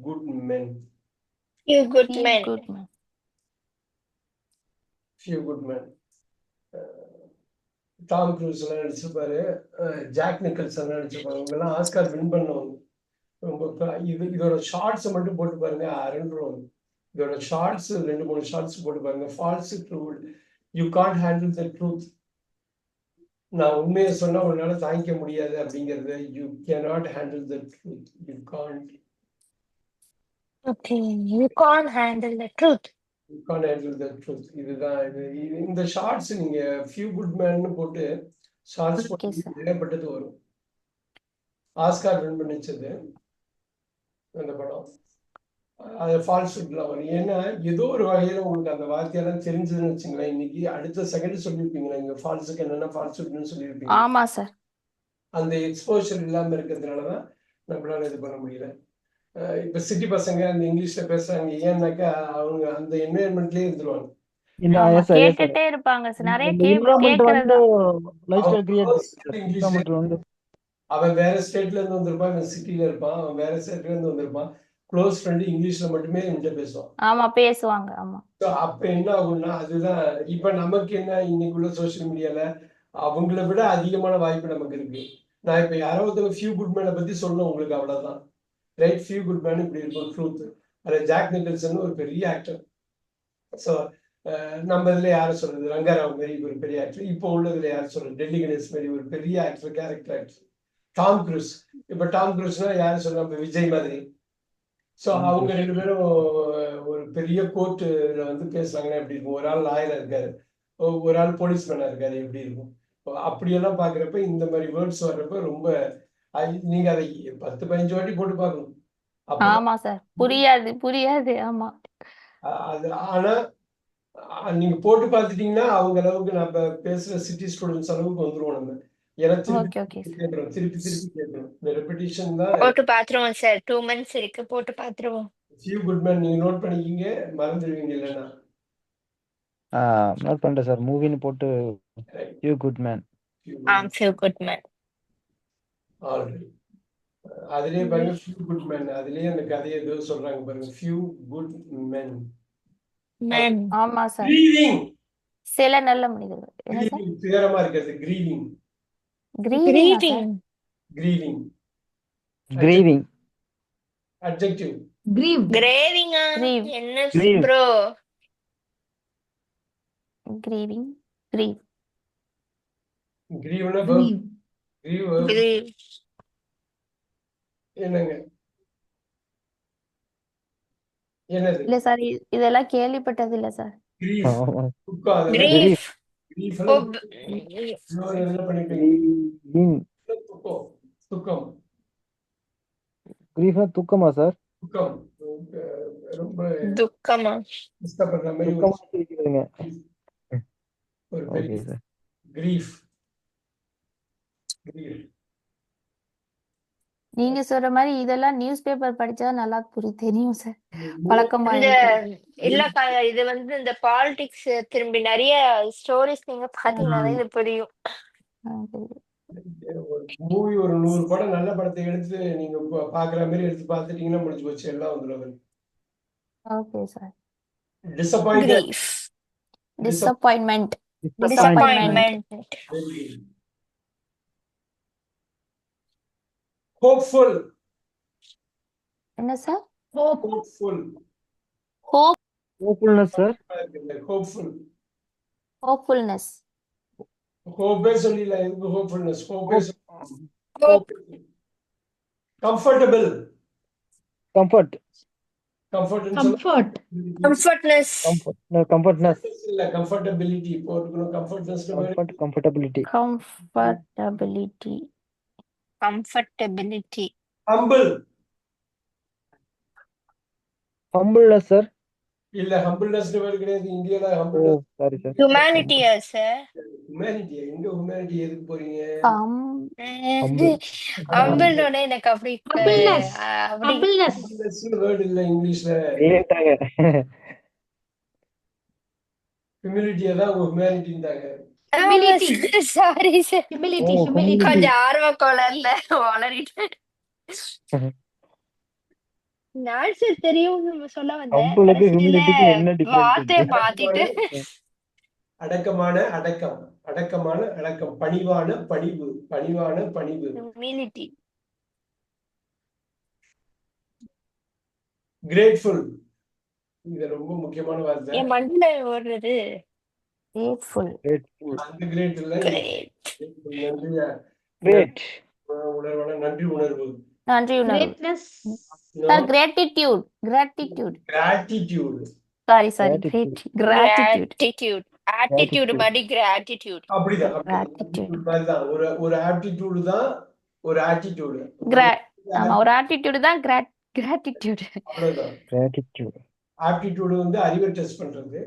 good men. You good man. Good man. Few good man. Tom cruise எல்லாம் நடிச்சிருப்பாரு. ஜாக் நிக்கல்சன் நடிச்சிருப்பாரு. அவங்க எல்லாம் ஆஸ்கார் வின் பண்ணவங்க. ரொம்ப இதோட ஷார்ட்ஸ் மட்டும் போட்டு பாருங்க, அரண்டுருவாங்க. இதோட ஷார்ட்ஸ் 2-3 ஷார்ட்ஸ் போட்டு பாருங்க. False truth. You can't handle the truth. நான் உண்மையை சொன்னா உன்னால தாங்கிக்க முடியாது அப்படிங்கறது. You cannot handle the truth. You can't. Okay, you can't handle the truth. You can't handle the truth. இதுதான் இந்த ஷார்ட்ஸ் நீங்க ஃபியூ குட் மேன் போட்டு ஷார்ட்ஸ் ஓகே போட்டு சார். ஏகப்பட்டது வரும். ஆஸ்கார் வின் பண்ணிச்சது அந்த படம். அது ஃபால்ஸ்ஹுட்லாம் வரும். ஏன்னா ஏதோ ஒரு வகையில உங்களுக்கு அந்த வார்த்தையெல்லாம் தெரிஞ்சதுன்னு வச்சுங்களேன், இன்னைக்கு அடுத்த செகண்ட் சொல்லியிருப்பீங்களா இங்க ஃபால்ஸுக்கு என்னன்னா ஃபால்ஸ்ஹுட்னு சொல்லியிருப்பீங்க. ஆமா சார். அந்த எக்ஸ்போஷர் இல்லாம இருக்கிறதுனாலதான் நம்மளால இது பண்ண முடியல. இப்ப சிட்டி பசங்க அந்த இங்கிலீஷ்ல பேசுறாங்க. ஏன்னாக்கா அவங்க அந்த என்வாயன்மெண்ட்லயே இருந்துருவாங்க. ஆமா, கேட்டுட்டே இருப்பாங்க சார். நிறைய கேக்குறது. லைஃப் ஸ்டைல் கிரியேட் இங்கிலீஷ் வந்து அவன் வேற ஸ்டேட்ல இருந்து வந்திருப்பான், இவன் சிட்டில இருப்பான். அவன் வேற ஸ்டேட்ல இருந்து வந்திருப்பான். க்ளோஸ் ஃப்ரெண்டு இங்கிலீஷ்ல மட்டுமே என்கிட்ட பேசுவான். ஆமா, பேசுவாங்க. ஆமா. அப்ப என்ன ஆகும்னா அதுதான் இப்ப நமக்கு என்ன இன்னைக்குள்ள சோசியல் மீடியால அவங்கள விட அதிகமான வாய்ப்பு நமக்கு இருக்கு. நான் இப்ப யாரோ ஒருத்தவங்க ஃபியூ குட் மேனை பத்தி சொல்லணும் உங்களுக்கு, அவ்வளவுதான். ரைட், ஃபியூ குட் மேன் இப்படி இருக்கும் ட்ரூத். அதுல ஜாக் நிக்கல்சன் ஒரு பெரிய ஆக்டர். ஸோ நம்ம இதுல யாரும் சொல்றது, ரங்கராவ் மாரி ஒரு பெரிய ஆக்டர். இப்போ உள்ளதுல யாரும் சொல்றது, டெல்லி கணேஷ் மாரி ஒரு பெரிய actor, character actor. Tom cruise. இப்ப டாம் க்ரூஸ்னா யாரும் சொல்ல, விஜய் மாதிரி. ஸோ அவங்க 2 பேரும் ஒரு பெரிய கோர்ட்டுல வந்து பேசுறாங்கன்னா எப்படி இருக்கும்? ஒரு ஆள் லாயரா இருக்காரு, ஒரு ஆள் போலீஸ்மேனா இருக்காரு, எப்படி இருக்கும்? அப்படியெல்லாம் பாக்குறப்ப இந்த மாதிரி வேர்ட்ஸ் வர்றப்ப ரொம்ப நீங்க அதை 10-15 வாட்டி போட்டு பார்க்கணும். ஆமா சார். புரியாது. ஆமா. அது ஆனா நீங்க போட்டு பார்த்துட்டீங்கன்னா அவங்க அளவுக்கு நம்ம பேசுற சிட்டி ஸ்டூடெண்ட்ஸ் அளவுக்கு வந்துருவோம் நம்ம. ஏன்னா திருப்பி ஓகே ஓகே சார். கேட்கணும், திருப்பி கேட்கணும். இந்த ரெப்பிட்டிஷன் தான். போட்டு பாத்துருவோம் சார். 2 months இருக்கு, போட்டு பாத்துருவோம். ஃபியூ குட் மேன் நீங்க நோட் பண்ணிக்கிங்க, மறந்துடுவீங்க இல்லைன்னா. நோட் பண்ணிட்டேன் சார். மூவின்னு போட்டு you good man. Few good men. Already அதுலயே பாருங்க, ஃபியூ குட் மேன், அதுலயே அந்த கதையை ஏதோ சொல்றாங்க பாருங்க, ஃபியூ குட் மென். Men. ஆமா சார். கிரீவிங், சில நல்ல மனிதர்கள். என்ன சார்? கிரீவிங் துயரமா இருக்கிறது, grieving, கிரீவிங்கா sir? Greeting. Grieving, grieving. Adjective. Grieve. Graving ஆ? Grieve. என்ன Grieve. Bro? Grieving, grieve. கிரீவ்னா Grieve. Grieve Grieve. என்னங்க, என்னது? இல்ல சார், இதெல்லாம் கேள்விப்பட்டது இல்ல சார். கிரீவ், ஆமா. துக்கம், அதெல்லாம் Grief. கிரீஃப் Oh, எல்லாம் இதெல்லாம் பண்ணிருப்பீங்க. கிரீவிங். துக்கம், துக்கம், கிரீஃப்னா துக்கமா சார்? துக்கம், ரொம்ப துக்கமா? கஷ்டப்படுற மாதிரி துக்கமா இருக்கிறதுங்க. ஒரு ஓகே பெரிய சார். கிரீஃப். கிரீஃப் நீங்க சொல்ற மாதிரி இதெல்லாம் நியூஸ் பேப்பர் படிச்சா நல்லா தெரியும் சார். பழக்கமா இந்த இருக்கு. இல்லக்கா, இது வந்து இந்த பாலிடிக்ஸ் திரும்பி நிறைய ஸ்டோரிஸ் நீங்க பாத்தீங்கன்னா இது புரியும். ஒரு மூவி, ஒரு 100 படம் நல்ல படத்தை எடுத்து நீங்க பாக்குற மாதிரி எடுத்து பார்த்துட்டீங்கன்னா முடிஞ்சு போச்சு, எல்லாம் வந்துடும். Okay sir. Disappointed, Grief. Disappointment. Disappointment. Hopeful, என்ன sir? Hope. Hopeful, hope, ஹோப்ஃபுல்னஸ் sir. Hopeful, ஹோப்ஃபுல்னஸ். ஹோப்பே சொல்லல, எதுக்கு ஹோப்ஃபுல்னஸ்? ஹோப்பே Hope. Comfortable, comfort. Comfort Comfort. Comfortness. Comfortness. இல்ல, கம்ஃபர்டபிலிட்டி போட்டுக்கணும். Comfortness comfortability. Comfortability. Comfortability. Humble, humbleness sir. இல்ல ஹம்பிள்னஸ் கிடையாது இந்தியால. ஓ humble sorry sir. Humanity, sir. Humanity. எங்க humanity எதுக்கு போறீங்க? Humble உடனே எனக்கு அப்படி Humbleness. அப்படி Humbleness. வேர்ட் இல்ல இங்கிலீஷ்ல. இல்லைட்டாங்க. ஹியூமிலிட்டியை தான் ஹியூமனிட்டின்றாங்க. Humility. Sorry sir, Humility. Oh, Humility. கொஞ்சம் ஆர்வ கோளாறுல வளரிட்டேன். நான் சார் தெரியும் சொல்ல வந்தேன், ஹம்பிளுக்கு கடைசியில ஹியூமிலிட்டிக்கு என்ன வார்த்தையை டிஃபரன்ஸ்? மாத்திட்டு அடக்கமான அடக்கம், அடக்கமான அடக்கம், பணிவான பணிவு, பணிவான பணிவு. humility. கிரேட்ஃபுல், இது ரொம்ப முக்கியமான வார்த்தை. என் மண்டியில ஓடுறது. கிரேட்ஃபுல். கிரேட்ஃபுல். அந்த கிரேட் இல்ல, Great. நன்றியா, கிரேட். உணர்வான நன்றி உணர்வு. நன்றி உணர்வு. Greatness. Sir gratitude. Gratitude. Gratitude. Sorry Gratitude. Gratitude. Gratitude. Attitude மாதிரி gratitude. அப்படிதான், Gratitude. அப்படிதான். ஒரு ஆப்டிடியூடு தான் ஒரு ஆட்டிடியூடு. ஆமா, ஒரு ஆட்டிடியூட் தான் கிராட்டிடியூட். அவ்வளவுதான். கிராட்டிடியூட். ஆப்டிடியூடு வந்து அறிவை டெஸ்ட் பண்றது,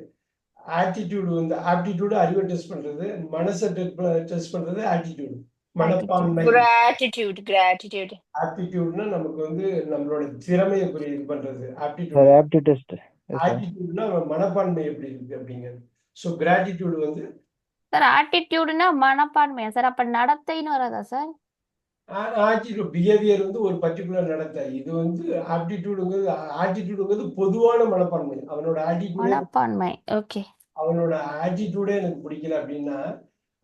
ஆட்டிடியூடு வந்து ஆப்டிடியூடு அறிவை டெஸ்ட் பண்றது, மனசை டெஸ்ட் பண்றது ஆட்டிடியூடு, மனப்பான்மை. Gratitude. Gratitude. ஆப்டிடியூட்னா நமக்கு வந்து நம்மளோட திறமையை இது பண்றது. Sir aptitude, aptitude test. ஆட்டிடியூட்னா மனப்பான்மை எப்படி இருக்கு அப்படிங்கிறது. ஸோ கிராட்டிடியூடு வந்து சார் ஆட்டிடியூட்னா மனப்பான்மையா சார்? அப்ப நடத்தைன்னு வராதா சார்? ஆட்டிடியூட், பிஹேவியர் வந்து ஒரு பர்டிகுலர் நடத்தை. இது வந்து ஆட்டிடியூடுங்கிறது பொதுவான மனப்பான்மை. அவனோட ஆட்டிடியூடே, மனப்பான்மை. ஓகே. அவனோட ஆட்டிடியூடே எனக்கு பிடிக்கல அப்படின்னா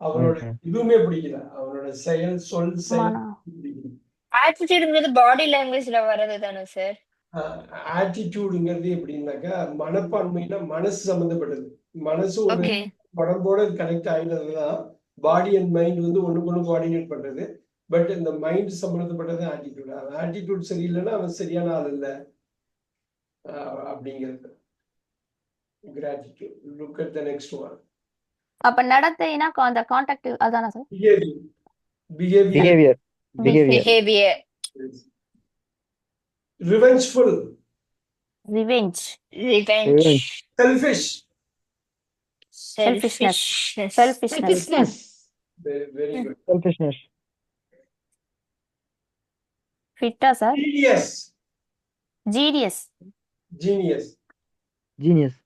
அவனோட இதுவுமே பிடிக்கல, அவனோட செயல் சொல் செயல் பிடிக்கல. Attitudeங்கிறது பாடி லாங்குவேஜ்ல வர்றது தானே சார்? ஆட்டிடியூடுங்கிறது எப்படின்னாக்கா, மனப்பான்மைனா மனசு சம்பந்தப்பட்டது. மனசு ஒரு ஓகே. உடம்போட கனெக்ட் ஆகினதுதான் பாடி அண்ட் மைண்ட் வந்து ஒண்ணுக்கு ஒண்ணு கோஆர்டினேட் பண்றது. பட் இந்த மைண்ட் சம்பந்தப்பட்டது ஆட்டிடியூட். அவன் ஆட்டிடியூட் சரியில்லைன்னா அவன் சரியான ஆள் இல்லை அப்படிங்கிறது. Gratitude. Look at the next one. அப்ப நடத்தைனா அந்த கான்டாக்ட் அதானா sir? Behaviour. Behavior. Revengeful. Revenge. Revenge. Selfish. Selfishness. Selfishness. Selfishness. Selfishness. Very good. Selfishness. ஃபிட்டா sir? Genius. Genius. Genius. Genius.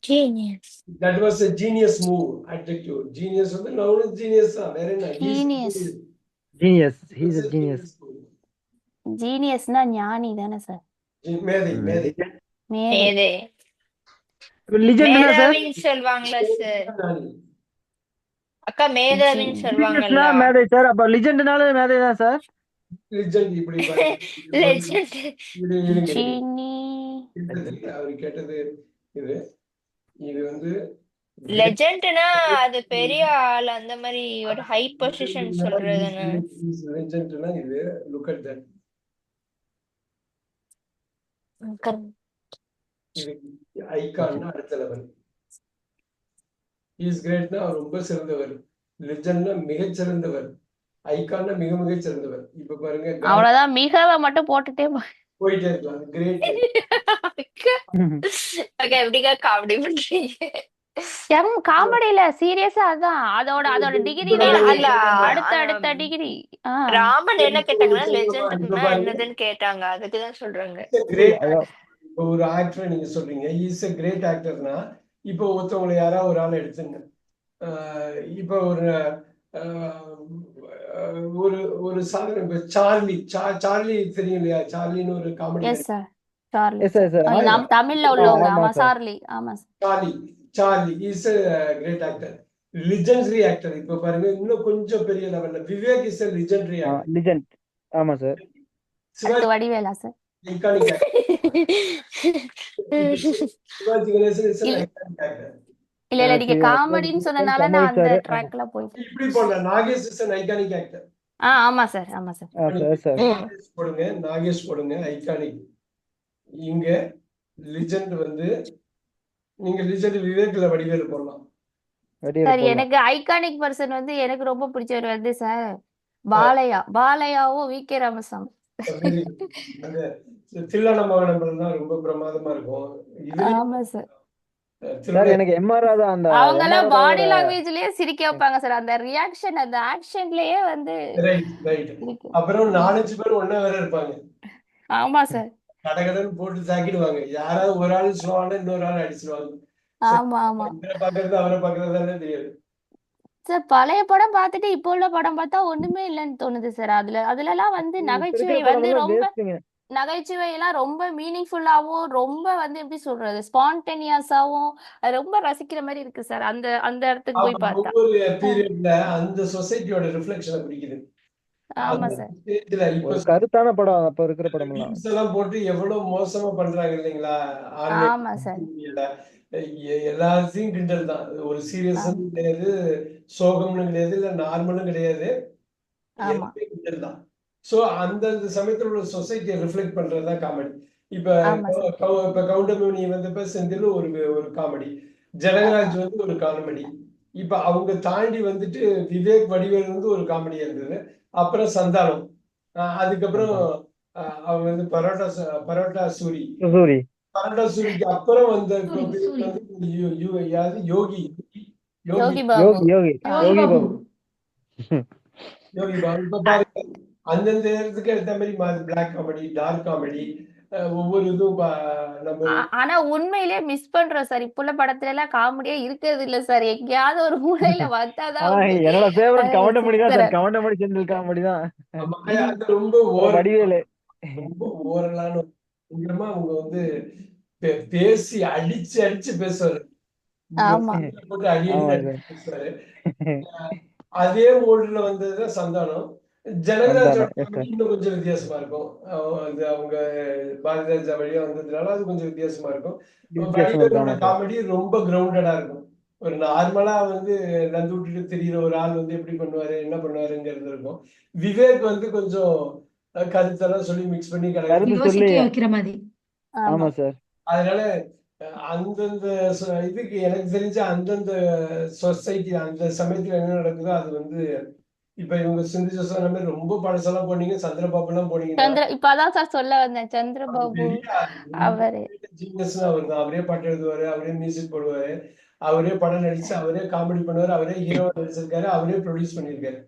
Genius. That was a genius move. Adjective. Genius வந்து noun genius தான். வேற என்ன? He is Genius. genius. Genius. It he's was a a genius. genius move. ஜீனியஸ்னா ஞானி தானே sir? மேதை. மேதை. மேதை. லிஜெண்ட்னா சார்? மேதாவின்னு சொல்லுவாங்களா சார்? ஞானி. அக்கா மேதாவின்னு ஜீனியஸ்னா சொல்லுவாங்கல்ல. மேதை சார். அப்ப லிஜெண்ட்னால மேதை தான் சார். Legend இப்படி பாருங்க. லெஜெண்ட். இருங்க. ஜீனி. அவர் கேட்டது இது. இது வந்து லெஜெண்ட்னா அது பெரிய ஆள், அந்த மாதிரி ஒரு ஹை பொசிஷன் சொல்றதுன்னு. லெஜெண்ட்னா இது. Look at that. இது ஐகான்னா அடுத்த லெவல். இஸ் கிரேட்னா ரொம்ப சிறந்தவர். லெஜெண்ட்னா மிகச் சிறந்தவர். ஐகான்னா மிக மிக சிறந்தவர். இப்ப பாருங்க அவ்வளவுதான், மிகவை மட்டும் போட்டுட்டே போயிட்டே இருக்கலாம். கிரேட். அக்கா எப்படிக்கா காமெடி பண்றீங்க? காமெடியில சீரியஸா அதான் அதோட டிகிரி அல்ல, அடுத்த டிகிரி. ராமன் என்ன கேட்டாங்கன்னா லெஜெண்ட்னா என்னதுன்னு கேட்டாங்க, அதுக்குதான் சொல்றாங்க. கிரேட். இப்போ ஒரு ஆக்டர் நீங்க சொல்றீங்க இஸ் எ கிரேட் ஆக்டர்னா, இப்போ ஒருத்தவங்களை யாராவது ஒரு ஆள் எடுத்துங்க. இப்போ ஒரு ஒரு சாதனை. இப்போ சார்லி தெரியும் இல்லையா? சார்லின்னு ஒரு comedy. Yes sir, Charlie. Yes sir. நாம் தமிழ்ல உள்ளவங்க. ஆமா, சார்லி. ஆமா sir. Charlie is a great actor, legendary actor. இப்போ பாருங்க இன்னும் கொஞ்சம் பெரிய லெவல்ல Vivek is a legendary actor. Legend. ஆமா சார். சிவாஜி வடிவேலா sir? Iconic actor. Sivaji Ganesan is a iconic actor. இல்ல நீங்க காமெடின்னு சொன்னனால நான் அந்த ட்ராக்ல போயிட்டேன். இப்படி போடலாம். Nagesh is a iconic actor. ஆமா சார், ஆமா சார். நாகேஷ் போடுங்க, நாகேஷ் போடுங்க, ஐகானிக். இங்க லிஜெண்ட் வந்து நீங்க லிஜெண்ட் விவேக்ல வடிவேலு போடலாம். சார் எனக்கு ஐகானிக் பர்சன் வந்து எனக்கு ரொம்ப பிடிச்சவர் வந்து சார் பாலையாவும் வி கே ராமசாமி. அந்த தில்லான மகனம் தான் ரொம்ப பிரமாதமா இருக்கும். ஆமா சார். எனக்கு எம்ஆர் ராதா அந்த அவங்க எல்லாம் பாடி லாங்குவேஜ்லயே சிரிக்க வைப்பாங்க சார். அந்த ரியாக்ஷன், அந்த ஆக்ஷன்லயே வந்து. அப்புறம் 4-5 பேர் ஒண்ணா வேற இருப்பாங்க. ஆமா சார். கடகடன்னு போட்டு தாக்கிடுவாங்க. யாராவது ஒரு ஆள் ஸ்லோவான இன்னொரு ஆள் அடிச்சிருவாங்க. ஆமா ஆமா பாக்குறது அவரை பாக்குறதானே தெரியாது சார். பழைய படம் பார்த்துட்டு இப்போ உள்ள படம் பார்த்தா ஒண்ணுமே இல்லைன்னு தோணுது சார். அதுல எல்லாம் வந்து நகைச்சுவை வந்து நகைச்சுவை எல்லாம் ரொம்ப மீனிங்ஃபுல்லாவும், ரொம்ப வந்து எப்படி சொல்றது, ஸ்பான்டேனியஸாவும் ரொம்ப ரசிக்கிற மாதிரி இருக்கு சார். அந்த இடத்துக்கு போய் பார்த்தா ஒவ்வொரு பீரியட்ல அந்த சொசைட்டியோட ரிஃப்ளெக்ஷனை பிடிக்குது. ஆமா சார். இப்ப கருத்தான படம் அப்ப இருக்கிற படம் எல்லாம் போட்டு எவ்வளவு மோசமா பண்றாங்க இல்லைங்களா? ஆமா சார். எல்லாத்தையும் கிண்டல் தான். ஒரு சீரியஸும் கிடையாது, சோகம்னு கிடையாது, இல்ல நார்மலும் கிடையாது, எல்லாமே கிண்டல் தான். சோ அந்தந்த சமயத்துல உள்ள சொசைட்டியை ரிஃப்ளெக்ட் பண்றதுதான் காமெடி. இப்ப கவுண்டமணி வந்தப்ப செந்தில் ஒரு காமெடி, ஜனகராஜ் வந்து ஒரு காமெடி. இப்ப அவங்க தாண்டி வந்துட்டு விவேக் வடிவேல் வந்து ஒரு காமெடியா இருந்தது. அப்புறம் சந்தானம், அதுக்கப்புறம் அவங்க வந்து பரோட்டா சூரிக்கு அப்புறம் வந்த யோகி பாபு. இப்ப பாருங்க அந்தந்த இடத்துக்கு ஏற்ற மாதிரி பிளாக் காமெடி, டார்க் காமெடி, ஒவ்வொரு இதுவும் நம்ம. ஆனா உண்மையிலேயே மிஸ் பண்றோம் சார். இப்ப உள்ள படத்துல எல்லாம் காமெடியா இருக்கிறது இல்ல சார். எங்கேயாவது ஒரு மூலையில வந்தாதான். என்னோட ஃபேவரட் கவுண்டமணி தான் சார். கவுண்டமணி செந்தில் காமெடி தான். ரொம்ப வடிவேலு ரொம்ப ஓரலான அவங்க வந்து பேசி அடிச்சு பேசுவாரு. போட்டு அடி பேசுவாரு. அதே மோட்ல வந்ததுதான் சந்தானம். ஜனகராஜோட இன்னும் கொஞ்சம் வித்தியாசமா இருக்கும். அவங்க பாரதிராஜா வழியா வந்ததுனால அது கொஞ்சம் வித்தியாசமா இருக்கும். வடிவேலோட காமெடி ரொம்ப கிரவுண்டடா இருக்கும். ஒரு நார்மலா வந்து நந்து விட்டுட்டு தெரியுற ஒரு ஆள் வந்து எப்படி பண்ணுவாரு, என்ன பண்ணுவாருங்கிறது இருக்கும். விவேக் வந்து கொஞ்சம் கருத்தெல்லாம் சொல்லி மிக்ஸ் பண்ணி வைக்கிற மாதிரி. ஆமா சார். அதனால அந்தந்த இதுக்கு எனக்கு தெரிஞ்ச அந்தந்த சொசைட்டி அந்த சமயத்துல என்ன நடக்குதோ அது வந்து. இப்ப இவங்க சிந்திச்ச சொன்ன மாதிரி ரொம்ப பழசெல்லாம் போனீங்க, சந்திரபாபு எல்லாம் போனீங்க. இப்பதான் சார் சொல்ல வந்தேன், சந்திரபாபு அவரு ஜீனியஸ் அவர் தான். அவரே பாட்டு எழுதுவாரு, அவரே மியூசிக் போடுவாரு. அவரே படம் நடிச்சு அவரே காமெடி பண்ணுவார், அவரே ஹீரோ நடிச்சிருக்காரு, அவரே ப்ரொடியூஸ் பண்ணியிருக்காரு.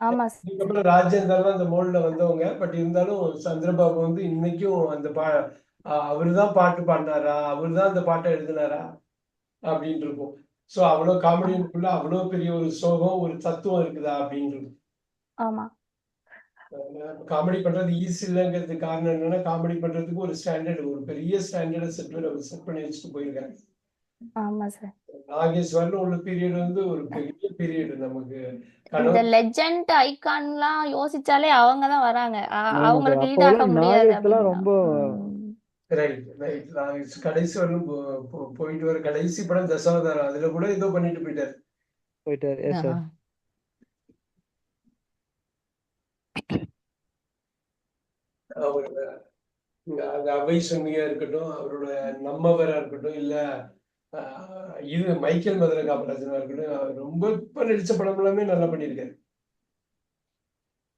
ஆமா சார். இதுக்கப்புறம் ராஜேந்தர் தான் அந்த மோல்ட்ல வந்தவங்க. பட் இருந்தாலும் சந்திரபாபு வந்து இன்னைக்கும் அந்த அவருதான் பாட்டு பாடினாரா, அவருதான் அந்த பாட்டை எழுதினாரா அப்படின்னு இருக்கும். ஸோ அவ்வளோ காமெடிக்குள்ள அவ்வளோ பெரிய ஒரு சோகம், ஒரு தத்துவம் இருக்குதா அப்படின்னு இருக்கும். ஆமா காமெடி பண்றது ஈஸி இல்லைங்கிறதுக்கு காரணம் என்னன்னா, காமெடி பண்றதுக்கு ஒரு ஸ்டாண்டர்ட், ஒரு பெரிய ஸ்டாண்டர்டை செட் பண்ணி வச்சுட்டு போயிருக்காங்க. ஆமா சார். நாகேஸ்வரன் உள்ள பீரியட் வந்து ஒரு பெரிய பீரியட் நமக்கு. இந்த கனவு லெஜண்ட் ஐகான்லாம் யோசிச்சாலே அவங்க தான் வராங்க. ஆமா சார். அவங்களுக்கு ஈடாக அப்போலாம் முடியாது நாகேஷ்லாம் அப்படின்னா. ரொம்ப ரைட் ரைட். நான் கடைசி வரலும் போயிட்டு வர கடைசி படம் தசாவதாரம், அதுல கூட ஏதோ பண்ணிட்டு போயிட்டாரு. போயிட்டாரு. Yes sir. அவர் அந்த அவை சொன்னியா இருக்கட்டும், அவரோட நம்மவரா இருக்கட்டும், இல்ல இது மைக்கேல் மதுரை காமராஜனா இருக்கட்டும், அவர் ரொம்ப இப்ப நடிச்ச படம் எல்லாமே நல்லா பண்ணியிருக்காரு.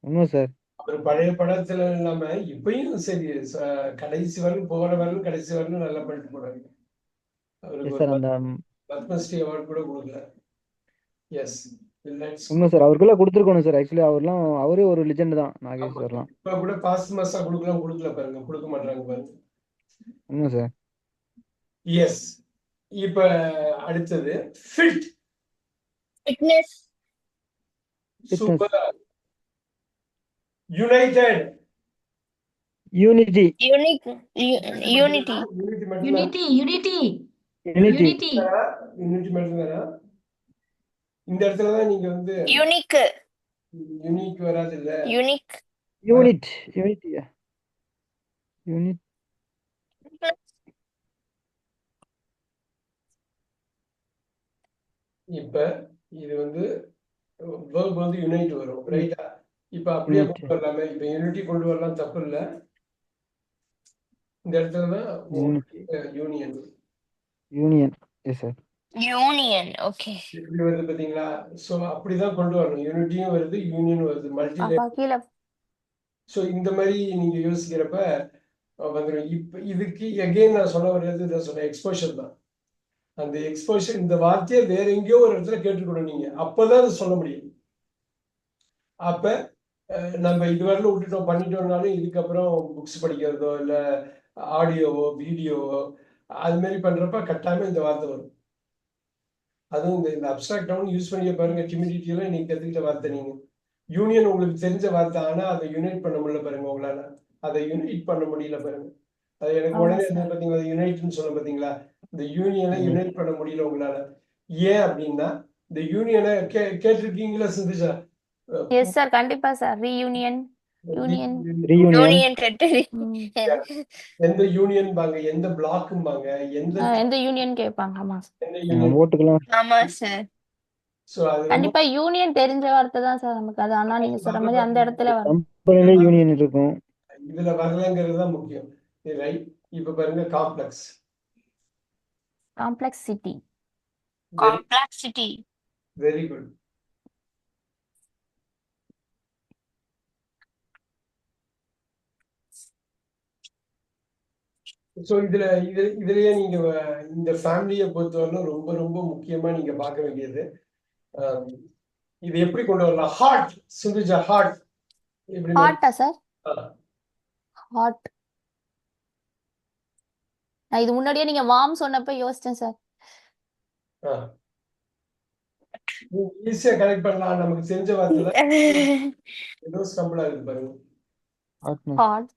உண்மை சார். அவர் பழைய படத்துல இல்லாம இப்பயும் சரி, கடைசி வரலும் போற வரலும் கடைசி வரலும் நல்லா பண்ணிட்டு போறாங்க. அவருக்கு எஸ் ஒரு சார். அந்த பத்மஸ்ரீ அவார்டு கூட கொடுக்கல. எஸ், உண்மை சார். அவருக்குள்ள கொடுத்துருக்கணும் சார். ஆக்சுவலி அவரே ஒரு லெஜெண்ட் தான் நாகேஸ்வரலாம். இப்ப கூட பாஸ்மஸா கொடுக்கல பாருங்க, கொடுக்க மாட்டாங்க பாருங்க. உண்மை சார். எஸ். இப்ப அடுத்தது fit. Fitness. Super. United. Unity. Unity. Unity மட்டும் unity unity unity. Unity unity மட்டும் தானா? இந்த இடத்துல தான் நீங்க வந்து யூனிக். யூனிக் வராது இல்ல. யூனிக். யூனிட். யூனிட்டியா? யூனிட். இப்ப இது வந்து verb வந்து யுனைட் வரும், ரைட்டா? இப்ப அப்படியே Unite. கொண்டு வரலாமே. இப்ப யூனிட்டி கொண்டு வரலாம், தப்பு இல்ல. இந்த இடத்துல தான் union. Union. Yes sir. Union. Okay. எப்படி வருது பாத்தீங்களா? சோ அப்படிதான் கொண்டு வரணும். யூனிட்டியும் வருது, யூனியன் வருது, மல்டி. அப்பா கீழே ஸோ இந்த மாதிரி நீங்க யோசிக்கிறப்ப வந்துடும். இப்ப இதுக்கு எகெயின் நான் சொல்ல வர்றது இதை சொன்ன எக்ஸ்போஷர் தான். அந்த எக்ஸ்போஷர், இந்த வார்த்தையை வேற எங்கேயோ ஒரு இடத்துல கேட்டுக்கணும் நீங்க, அப்பதான் அதை சொல்ல முடியும். அப்ப நம்ம இதுவரையிலும் விட்டுட்டோம் பண்ணிட்டோம்னாலும் இதுக்கப்புறம் புக்ஸ் படிக்கிறதோ இல்ல ஆடியோவோ வீடியோவோ அது மாதிரி பண்றப்ப கட்டாயமா இந்த வார்த்தை வரும். அதுவும் இந்த அப்டிராக்ட் டவுன் யூஸ் பண்ணி பாருங்க. டிமிடிட்டியெல்லாம் நீங்க கத்துக்கிட்ட வார்த்தை. நீங்க யூனியன் உங்களுக்கு தெரிஞ்ச வார்த்தை, ஆனா அதை யுனைட் பண்ண முடியல பாருங்க. உங்களால அதை யுனைட் பண்ண முடியல பாருங்க. அது எனக்கு உடனே பாத்தீங்களா, யுனைட்னு சொல்ல பாத்தீங்களா, இந்த யூனியனை யுனைட் பண்ண முடியல உங்களால. ஏன் அப்படின்னா இந்த யூனியனை கேட்டிருக்கீங்களா சிந்திச்சா? எஸ் சார், கண்டிப்பா sir. Reunion, union, reunion. Union territory. எந்த யூனியன் பாங்க, எந்த பிளாக்கும் பாங்க, எந்த யூனியன் கேட்பாங்க. ஆமா சார். எந்த யூனியன். ஓட்டுக்கலாம். ஆமா சார். சோ அது கண்டிப்பா யூனியன் தெரிஞ்ச வார்த்தை தான் சார் நமக்கு. அது ஆனா நீங்க சொல்ற மாதிரி அந்த இடத்துல வரும். கம்பெனில யூனியன் இருக்கும். இதுல வரலங்கிறது தான் முக்கியம், ரைட்? இப்ப பாருங்க complex. Complexity. Complexity. Very good. So இதுலயே நீங்க இந்த ஃபேமிலியை பொறுத்தவரைக்கும் ரொம்ப ரொம்ப முக்கியமா நீங்க பார்க்க வேண்டியது, இது எப்படி கொண்டு வரலாம்? ஹார்ட். சிந்துஜா, ஹார்ட் எப்படி? ஹார்ட்டா சார்? ஹார்ட். நான் இது முன்னாடியே நீங்க வார்ம் சொன்னப்ப யோசிச்சேன் சார். ஈஸியா கனெக்ட் பண்ணலாம், நமக்கு தெரிஞ்ச வார்த்தை தான். ஏதோ ஸ்டம்பிள் ஆகுது பாருங்க. ஹார்ட்.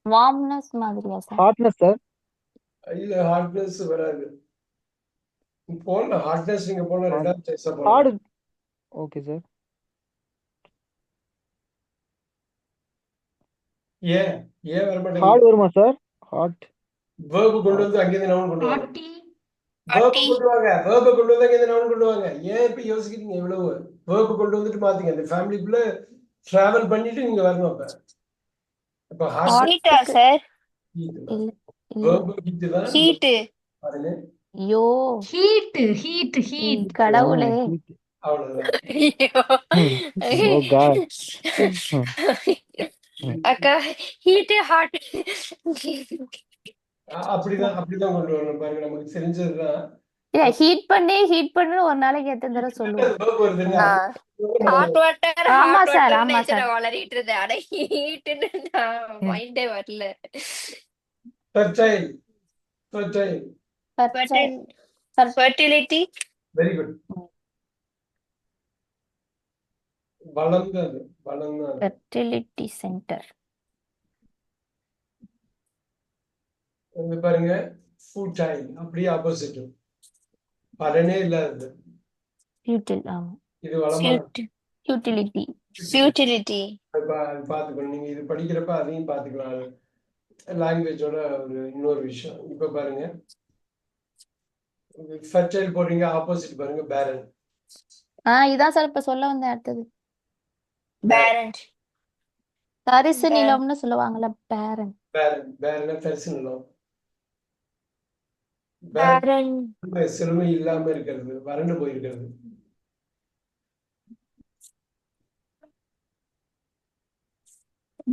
வார்ம்னஸ் மாதிரியா சார்? Hardness sir. இல்ல, ஹார்ட்னஸ் வராது. போடலாம் ஹார்ட்னஸ், நீங்க போடலாம், ரெண்டாவது சாய்ஸா போடலாம். ஹார்ட். Okay sir. ஏன் வர மாட்டேங்குது? ஹார்ட் வருமா சார்? ஹார்ட். verb கொண்டு வந்து அங்கேருந்து நவுன் கொண்டு வாங்க. ஆட்டி verb கொண்டு வாங்க. verb கொண்டு வந்து அங்கேருந்து நவுன் கொண்டு வாங்க. ஏன் இப்ப யோசிக்கிறீங்க இவ்வளவு? verb கொண்டு வந்துட்டு மாத்தீங்க. அந்த ஃபேமிலிக்குள்ள டிராவல் பண்ணிட்டு நீங்க வரணும். அப்ப ஹீட்டா சார்? verb ஹீட் தான். ஹீட். பாருங்க, ஐயோ ஹீட் ஹீட் ஹீட் கடவுளே. அவ்வளவுதான். ஓ காட். அக்கா ஹீட் ஹாட். அப்படிதான் கொண்டு வரணும் பாருங்க. நமக்கு தெரிஞ்சதுதான். இல்ல ஹீட் பண்ணி ஒரு நாளைக்கு எத்தனை தடவை சொல்லுவோம். verb வருதுங்க. ஹாட் வாட்டர் ஆமா ஹாட் சார், வாட்டர் ஆமா நேத்து சார். நான் வளரிட்டு இருந்தேன். அட ஹீட்னு நான் மைண்டே வரல. fertile, fertile. Fertility very good. வளர்ந்தது, வளர்ந்தது. Fertility centre. இங்க பாருங்க, futile அப்படியே ஆப்போசிட். பலனே இல்லாதது. ஃபியூட்டில். ஆமா. இது வளமான. ஃபியூட்டிலிட்டி. ஃபியூட்டிலிட்டி அது பார்த்துக்கணும். நீங்க இது படிக்கிறப்ப அதையும் பார்த்துக்கலாம். லாங்குவேஜோட ஒரு இன்னொரு விஷயம். இப்ப பாருங்க, ஃபர்டைல் போடுறீங்க, ஆப்போசிட் பாருங்க, பேரன். இதான் சார் இப்ப சொல்ல வந்தேன். அடுத்தது பேரண்ட் தரிசு நிலம்னு சொல்லுவாங்கல்ல, பேரன். பேரன், பேரனா தரிசு நிலம். பேரண்ட் செழுமை இல்லாம இருக்கிறது, வறண்டு போயிருக்கிறது.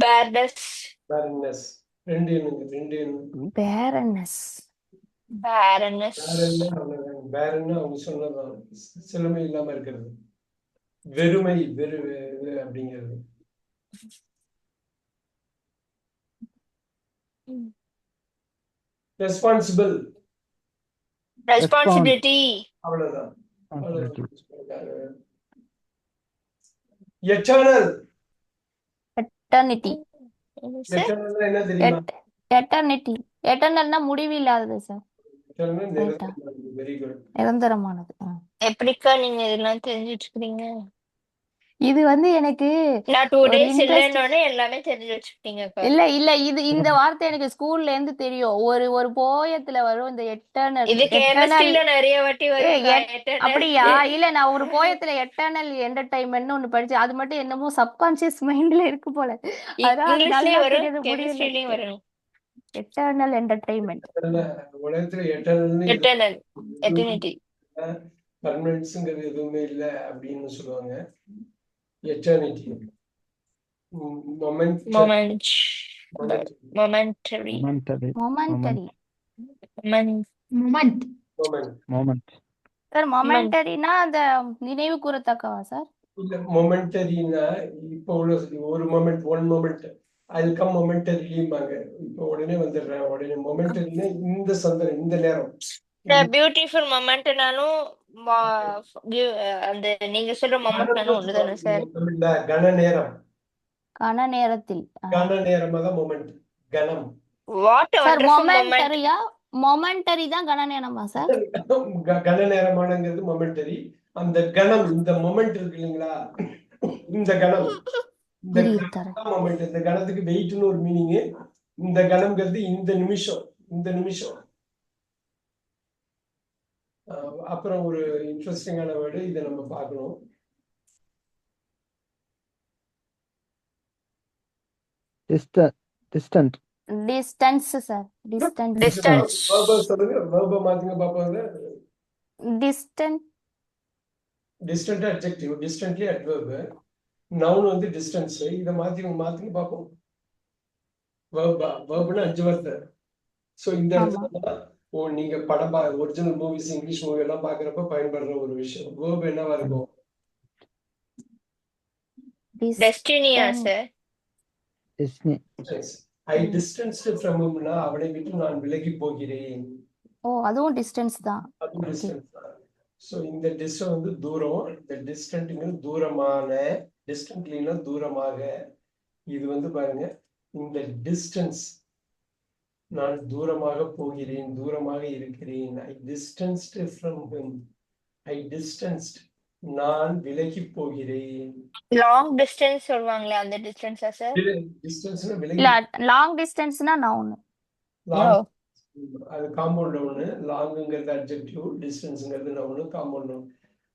பேர்னஸ் பேரன்னஸ். ரெண்டு பேரனஸ். பேரனஸ் பேரன்னா அவங்க சொன்னதான், செழுமை இல்லாம இருக்கிறது, வெறுமை, அப்படிங்கிறது. ரெஸ்பான்சிபிள். ரெஸ்பான்சிபிலிட்டி அவ்வளவுதான். எட்டர்னல். எட்டர்னிட்டி. எட்டர்னல் என்ன தெரியுமா? எட்டர்னிட்டி. எட்டர்னல்னா முடிவில்லாதது சார். Very good. நிரந்தரமானது. எப்படிக்கா நீங்க இதெல்லாம் தெரிஞ்சுட்டு இருக்கீங்க? இது வந்து எனக்கு நான் 2 ஒரு days interest. இல்லைன்னோடனே எல்லாமே தெரிஞ்சு வச்சுக்கிட்டீங்கக்கா. இல்ல இந்த வார்த்தை எனக்கு ஸ்கூல்ல இருந்து தெரியும். ஒரு போயத்துல வரும் இந்த எட்டர்னல். இது கெமிஸ்ட்ரியில நிறைய வாட்டி வரும். அப்படியா? இல்ல நான் ஒரு போயத்துல எட்டர்னல் என்டர்டைன்மெண்ட் ஒண்ணு படிச்சேன். அது மட்டும் என்னமோ சப்கான்சியஸ் மைண்ட்ல இருக்கு போல. இங்கிலீஷ்லயும் வரும், கெமிஸ்ட்ரியிலயும் வரும். Eternal entertainment. உலகத்துல எட்டர்னல், எட்டர்னல் எட்டர்னிட்டி பர்மனன்ஸ்ங்கிறது எதுவுமே இல்ல அப்படின்னு சொல்லுவாங்க. Eternity, moment momentary momentary. Moment. Sir மொமெண்டரினா அந்த நினைவு கூறத்தக்கவா சார்? இல்ல, மொமெண்டரினா இப்போ உள்ள ஒரு மொமெண்ட், ஒன் மொமெண்ட், அது கம் மொமெண்டரிலிம்பாங்க. இப்போ உடனே வந்துடுறேன், உடனே மொமெண்டரினா இந்த சந்தனம், இந்த நேரம். பியூட்டிஃபுல் மொமெண்ட்னாலும் அந்த நீங்க சொல்ற மொமெண்ட்னாலும் ஒண்ணுதானே சார்? கன நேரம். கன நேரத்தில். கன நேரமா தான் மொமெண்ட், கணம். What sir wonderful moment. மொமெண்டரியா? மொமெண்டரி தான் கன நேரமா சார்? கன நேரமானங்கிறது மொமெண்டரி. அந்த கணம், இந்த மொமெண்ட் இருக்கு இல்லைங்களா, இந்த கணம், இந்த மொமெண்ட், இந்த கணத்துக்கு வெயிட்னு ஒரு மீனிங். இந்த கணம்ங்கிறது இந்த நிமிஷம், இந்த நிமிஷம். அப்புறம் ஒரு இன்ட்ரெஸ்டிங்கான வேர்டு, இதை நம்ம பார்க்கணும். Distant. Distance sir. Distance. Distance சொல்லுங்க, வேர்ப மாத்துங்க பாப்பாங்க. Distant. Distant adjective, distantly adverb. Noun வந்து டிஸ்டன்ஸ். இதை மாத்துங்க பாப்போம். வேர்ப்னா 5 வார்த்தை. சோ இந்த இடத்துல நீங்க படம் ஒரிஜினல் மூவிஸ், இங்கிலீஷ் மூவி எல்லாம் பாக்குறப்ப பயன்படுற ஒரு விஷயம். வேர்ப் என்னவா இருக்கும்? டெஸ்டினியா சார்? ஐ டிஸ்டன்ஸ்டு ஃப்ரம் ஹிம்னா அவனை விட்டு நான் விலகி போகிறேன். அதுவும் டிஸ்டன்ஸ் தான். அதுவும் டிஸ்டன்ஸ் தான். சோ இந்த டிஸ்டன்ஸ் வந்து தூரம். இந்த டிஸ்டன்ட்ங்கிறது தூரமான, டிஸ்டன்ட்லினா தூரமாக. இது வந்து பாருங்க, இந்த டிஸ்டன்ஸ், நான் தூரமாக போகிறேன், தூரமாக இருக்கிறேன். ஐ டிஸ்டன்ஸ்டு ஃப்ரம் ஹிம். ஐ டிஸ்டன்ஸ்டு, நான் விலகி போகிறேன். லாங் டிஸ்டன்ஸ் சொல்வாங்களே, அந்த டிஸ்டன்ஸா சார்? டிஸ்டன்ஸ்னா விலகி. இல்ல, லாங் டிஸ்டன்ஸ்னா நவுன். அது காம்பவுண்ட் நவுன். லாங்ங்கிறது அட்ஜெக்டிவ், டிஸ்டன்ஸ்ங்கிறது noun, compound noun.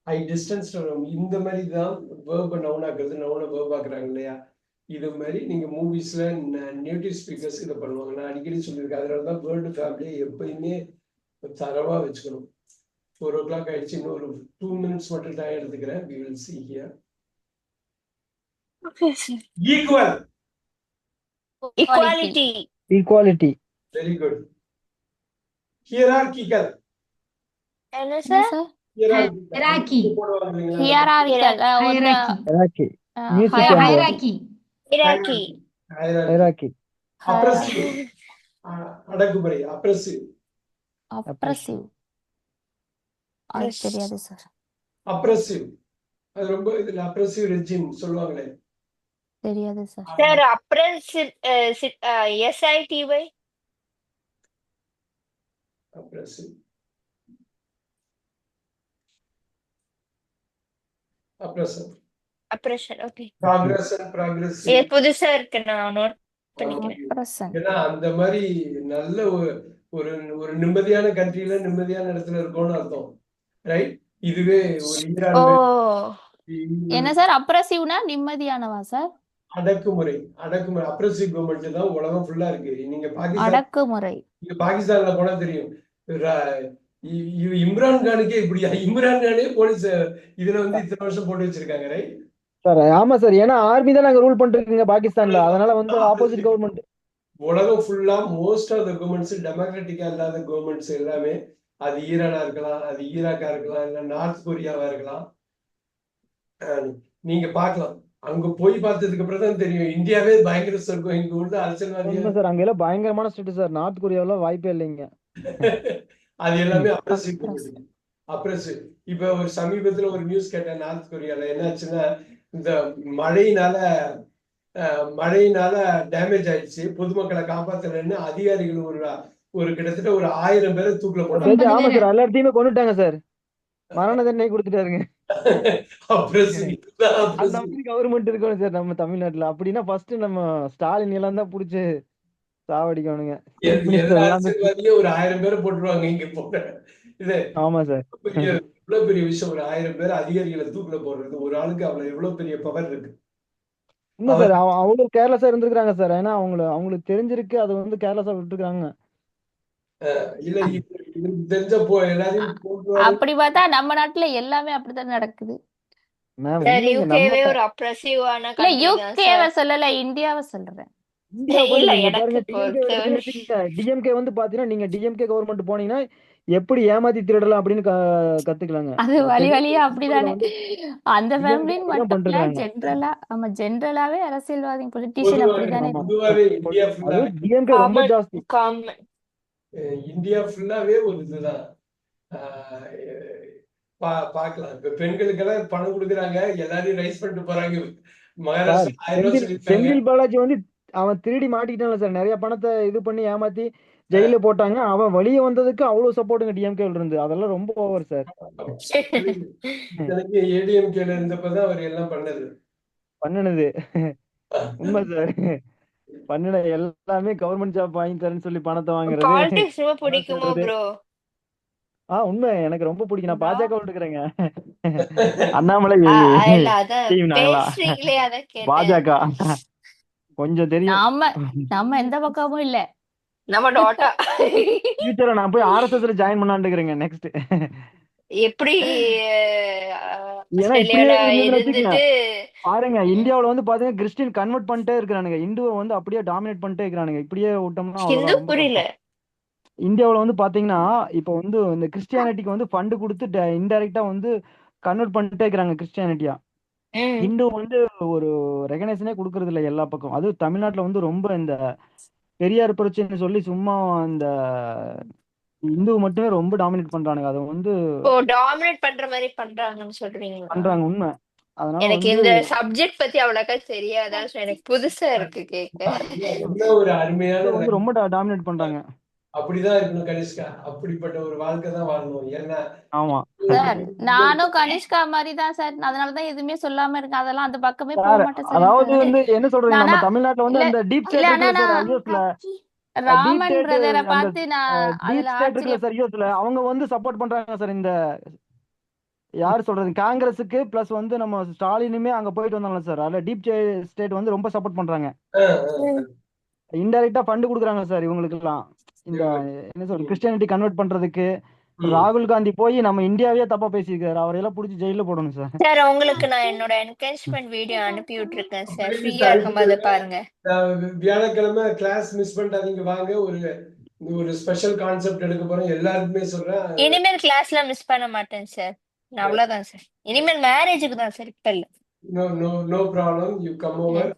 Eye distance, இந்த மாதிரி தான் வேர்ப நவுன் ஆக்குறது, நவுனை வேர்ப் ஆக்குறாங்க இல்லையா? இது மாதிரி நீங்க மூவிஸ்ல நேட்டிவ் ஸ்பீக்கர்ஸ் இதை பண்ணுவாங்க. நான் அடிக்கடி சொல்லியிருக்கேன். அதனால தான் வேர்ல்டு ஃபேமிலியை எப்பயுமே தரவா வச்சுக்கணும். 4 o'clock ஆயிடுச்சு. இன்னொரு 2 minutes மட்டும் டைம் எடுத்துக்கிறேன். we will see here. Equal. Equality. Equality. Very good. ஹியரார்கிக்கல் என்ன என்ன சார்? சார்? ஹியரார்கிக்கல் Hierarchy. போடுவாங்க இல்லைங்களா அந்த ஹியரார்கிக்கல் Hierarchy. ஹெராக்கி ஹை மியூசிக் Yeah, அந்த hierarchy. ஹிராக்கி. ஹைரார்கி ஹெராக்கி அப்ரசிவ் அடக்குமுறை அப்ரசிவ் அப்ரசிவ் அது தெரியாது சார். அப்ரசிவ் அது ரொம்ப இதுல அப்ரசிவ் ரெஜிம் சொல்லுவாங்களே தெரியாது சார். சார் அப்ரன்சிப் SITY oppressive oppression oppression. Okay. Progressive இது புதுசா இருக்கு, நான் நோட் பண்ணிக்கிறேன். அப்ரசன் ஏன்னா அந்த மாதிரி நல்ல ஒரு ஒரு நிம்மதியான கண்ட்ரியில நிம்மதியான இடத்துல இருக்கோம்னு அர்த்தம், ரைட்? இதுவே ஒரு ஓ ஈரான் என்ன சார்? அப்ரசிவ்னா நிம்மதியானவா சார்? அடக்குமுறை அடக்குமுறை அப்ரசிவ் கவர்மெண்ட் தான் உலகம் ஃபுல்லா இருக்கு. நீங்க அடக்குமுறை. பாகிஸ்தான்ல போனா தெரியும். இம்ரான் கானுக்கே இப்படியா? இம்ரான் கானே போலீஸ் இதுல வந்து இத்தனை வருஷம் போட்டு வச்சிருக்காங்க, ரைட்? சார். ஆமா சார், ஏன்னா ஆர்மி தான் நாங்க ரூல் பண்ணிருக்கீங்க பாகிஸ்தான்ல, அதனால வந்து ஆப்போசிட் கவர்மெண்ட். உலகம் ஃபுல்லா மோஸ்ட் ஆஃப் த கவர்மெண்ட்ஸ் டெமோக்ராட்டிக்கா இல்லாத கவர்மெண்ட்ஸ் எல்லாமே, அது ஈரானா இருக்கலாம், அது ஈராக்கா இருக்கலாம், இல்ல நார்த் கொரியாவா இருக்கலாம். நீங்க பார்க்கலாம், அங்க போய் பார்த்ததுக்கு அப்புறம் தான் தெரியும் இந்தியாவே பயங்கர சொர்க்கம், இங்க உள்ள அரசியல்வாதிகள் உண்மை சார், அங்க எல்லாம் பயங்கரமான ஸ்டேட் சார். நார்த் கொரியாவில் வாய்ப்பே இல்லைங்க. அது எல்லாமே அப்ரசிவ் கவர்மெண்ட். அப்ரசிவ். இப்ப ஒரு சமீபத்துல ஒரு நியூஸ் கேட்டேன், நார்த் கொரியால என்னாச்சுன்னா, இந்த மழையினால டேமேஜ் ஆயிடுச்சு, பொதுமக்களை காப்பாத்தலன்னு அதிகாரிகள் ஒரு கிட்டத்தட்ட ஒரு 1000 பேரை தூக்குல போட்டாங்க. ஆமா சார், எல்லாத்தையுமே கொண்டுட்டாங்க சார், மரண தண்டனை கொடுத்துட்டாருங்க. அந்த மாதிரி கவர்மெண்ட் இருக்கணும் சார் நம்ம தமிழ்நாட்டுல. அப்படின்னா ஃபர்ஸ்ட் நம்ம ஸ்டாலின் எல்லாம் தான் புடிச்சு சாவடிக்கணுங்க. அரசியல்வாதியே ஒரு 1000 பேரை போட்டுருவாங்க இங்க போற இது. ஆமா சார், இவ்வளவு பெரிய விஷயம், ஒரு 1000 பேர் அதிகாரிகளை தூக்குல போடுறது, ஒரு ஆளுக்கு அவ்வளவு எவ்வளவு பெரிய பவர் இருக்கு. உண்மை சார். அவங்க கேர்லெஸ்ஸா இருந்திருக்காங்க சார், ஏன்னா அவங்களுக்கு தெரிஞ்சிருக்கு, அது வந்து கேர்லெஸ்ஸா விட்டுருக்காங்க. இல்ல இதுக்கு தெரிஞ்சப்போ எல்லாரையும் அப்படி பார்த்தா நம்ம நாட்டுல எல்லாமே அப்படித்தான் நடக்குது. மேம் சார் இல்லைங்க, யூகேவே நம்ம ஒரு அப்ரசிவான இல்ல கண்ட்ரி தான் யூகேவை சார். சொல்லல, இந்தியாவை சொல்றேன். இந்தியா போய் இல்ல நீங்க எனக்கு பாருங்க, டிஎம்கே பொறுத்தவரை டிஎம்கே வந்து பாத்தீங்கன்னா, நீங்க டிஎம்கே கவர்மெண்ட் போனீங்கன்னா எப்படி ஏமாத்தி திருடலாம் அப்படின்னு கத்துக்கலாங்க. அது வழி வழியா அப்படிதானே. அந்த டிஎம்கே ஃபேமிலின்னு அப்படிதான் மட்டும் இல்ல, பண்றாங்க. ஜென்ரலா நம்ம ஜென்ரலாவே அரசியல்வாதி பொலிட்டீஷியன் அப்படிதானே ஆமா, பொதுவாகவே இந்தியா அது ஃபுல்லாவே டிஎம்கே ரொம்ப காமன் ஜாஸ்தி. காமன் இந்தியா ஃபுல்லாவே ஒரு இதுதான். பார்க்கலாம், இப்ப பெண்களுக்கெல்லாம் பணம் கொடுக்குறாங்க, எல்லாரையும் ரைஸ் பண்ணிட்டு போறாங்க. மகாராஷ்டிரா 1000 ரூபாய் சொல்லிருக்காங்க. செந்தில் பாலாஜி வந்து அவன் திருடி மாட்டிக்கிட்டான்ல சார், நிறைய பணத்தை இது பண்ணி ஏமாத்தி ஜெயில போட்டாங்க. அவன் வெளியே வந்ததுக்கு அவ்வளவு சப்போர்ட்டுங்க டிஎம்கே இருந்து, அதெல்லாம் ரொம்ப ஓவர் சார். எனக்கு ஏடிஎம்கேல இருந்தப்பதான் அவர் எல்லாம் பண்ணது. உண்மை சார், பண்ணின எல்லாமே கவர்மெண்ட் ஜாப் வாங்கி தரேன்னு சொல்லி பணத்தை வாங்குறது. பாலிடிக்ஸ் ரொம்ப பிடிக்குமோ ப்ரோ? உண்மை, எனக்கு ரொம்ப பிடிக்கும். நான் பாஜக இருக்கிறேங்க. அண்ணாமலை இல்ல அதான் டீம் நாங்களா, பேசுறீங்களே, அதான் கேட்டேன். பாஜக கொஞ்சம் தெரியும். நம்ம எந்த பக்கமும் இல்ல, நம்ம டோட்டா. ஃபியூச்சர்ல நான் போய் ஆர்எஸ்எஸ்ல ஜாயின் பண்ணலாம்னு இருக்கிறேங்க நெக்ஸ்ட். எப்படி ஏன்னா இப்படியே ஆஸ்திரேலியால இருந்ததுன்னு இருந்துட்டு வச்சுக்கங்க, பாருங்க இந்தியாவுல வந்து பாத்தீங்கன்னா கிறிஸ்டின் கன்வெர்ட் பண்ணிட்டே இருக்கிறானுங்க, இந்துவை வந்து அப்படியே டாமினேட் பண்ணிட்டே இருக்கிறானுங்க. இப்படியே விட்டோம்னா ஹிந்து அவ்வளவுதான், ரொம்ப புரியல. கஷ்டம். இந்தியாவுல வந்து பாத்தீங்கன்னா இப்ப வந்து இந்த கிறிஸ்டியானிட்டிக்கு வந்து ஃபண்ட் கொடுத்து இன்டைரக்டா வந்து கன்வெர்ட் பண்ணிட்டே இருக்கிறாங்க கிறிஸ்டியானிட்டியா. இந்து வந்து ஒரு ரெகனைசனே கொடுக்கறது இல்லை எல்லா பக்கம். அதுவும் தமிழ்நாட்டுல வந்து ரொம்ப இந்த பெரியார் பிரச்சனை சொல்லி சும்மா இந்த இந்து மட்டுமே ரொம்ப டாமினேட் பண்றானுங்க. அதை வந்து டாமினேட் பண்ற மாதிரி பண்றாங்கன்னு சொல்றீங்களா? பண்றாங்க, உண்மை. அதனால எனக்கு வந்து இந்த சப்ஜெக்ட் பத்தி அவ்வளோக்கா தெரியாதா, எனக்கு புதுசா இருக்கு கேட்க. என்ன ஒரு அருமையான வந்து ரொம்ப டாமினேட் பண்றாங்க. அப்படிதான் இருக்கணும் கனிஷ்கா, அப்படிப்பட்ட ஒரு வாழ்க்கை தான் வாழணும். ஏன்னா ஆமா சார் நானும் கனிஷ்கா மாதிரி தான் சார், அதனாலதான் எதுவுமே சொல்லாம இருக்கேன். அதெல்லாம் அந்த பக்கமே போக சார், மாட்டேன் சார். அதாவது வந்து என்ன சொல்றீங்க, நம்ம நானா தமிழ்நாட்டுல வந்து இல்ல அந்த டீப் ஸ்டேட் இல்ல இருக்குல்ல ஆனா சார் நான் ஐயோஸ்ல, டீப் ராமன் ஸ்டேட் பிரதரை அந்த பார்த்து நான் டீப் அதுல ஸ்டேட் இருக்குல்ல ஆச்சரியம். சார் யூஎஸ்ல, அவங்க வந்து சப்போர்ட் பண்றாங்க சார். இந்த யார் சொல்றது, காங்கிரஸுக்கு பிளஸ் வந்து நம்ம ஸ்டாலினுமே அங்க போயிட்டு வந்தாங்க சார். அதுல டீப் ஸ்டேட் வந்து ரொம்ப சப்போர்ட் பண்றாங்க. இன்டைரக்டா ஃபண்ட் கொடுக்குறாங்க சார் இவங்களுக்கு எல்லாம். இந்த என்ன சொல்றது, கிறிஸ்டியானிட்டி கன்வெர்ட் பண்றதுக்கு ராகுல் காந்தி போய் நம்ம இந்தியாவே தப்பா பேசியிருக்காரு, அவரையெல்லாம் பிடிச்சி ஜெயில போடணும் சார். சார் உங்களுக்கு நான் என்னோட என்கரேஜ்மெண்ட் வீடியோ அனுப்பி விட்டுருக்கேன் சார், ஃப்ரீயா இருக்கும்போது பாருங்க. வியாழக்கிழமை கிளாஸ் மிஸ் பண்ணிட்டாதீங்க, வாங்க. ஒரு ஒரு ஸ்பெஷல் கான்செப்ட் எடுக்க போறோம். எல்லாருக்குமே சொல்றேன். இனிமேல் கிளாஸ்ல மிஸ் பண்ண மாட்டேன் சார். அவ்வளவுதான் சார். இனிமேல் மேரேஜுக்கு தான் சார், இப்ப இல்ல. No problem. You come over.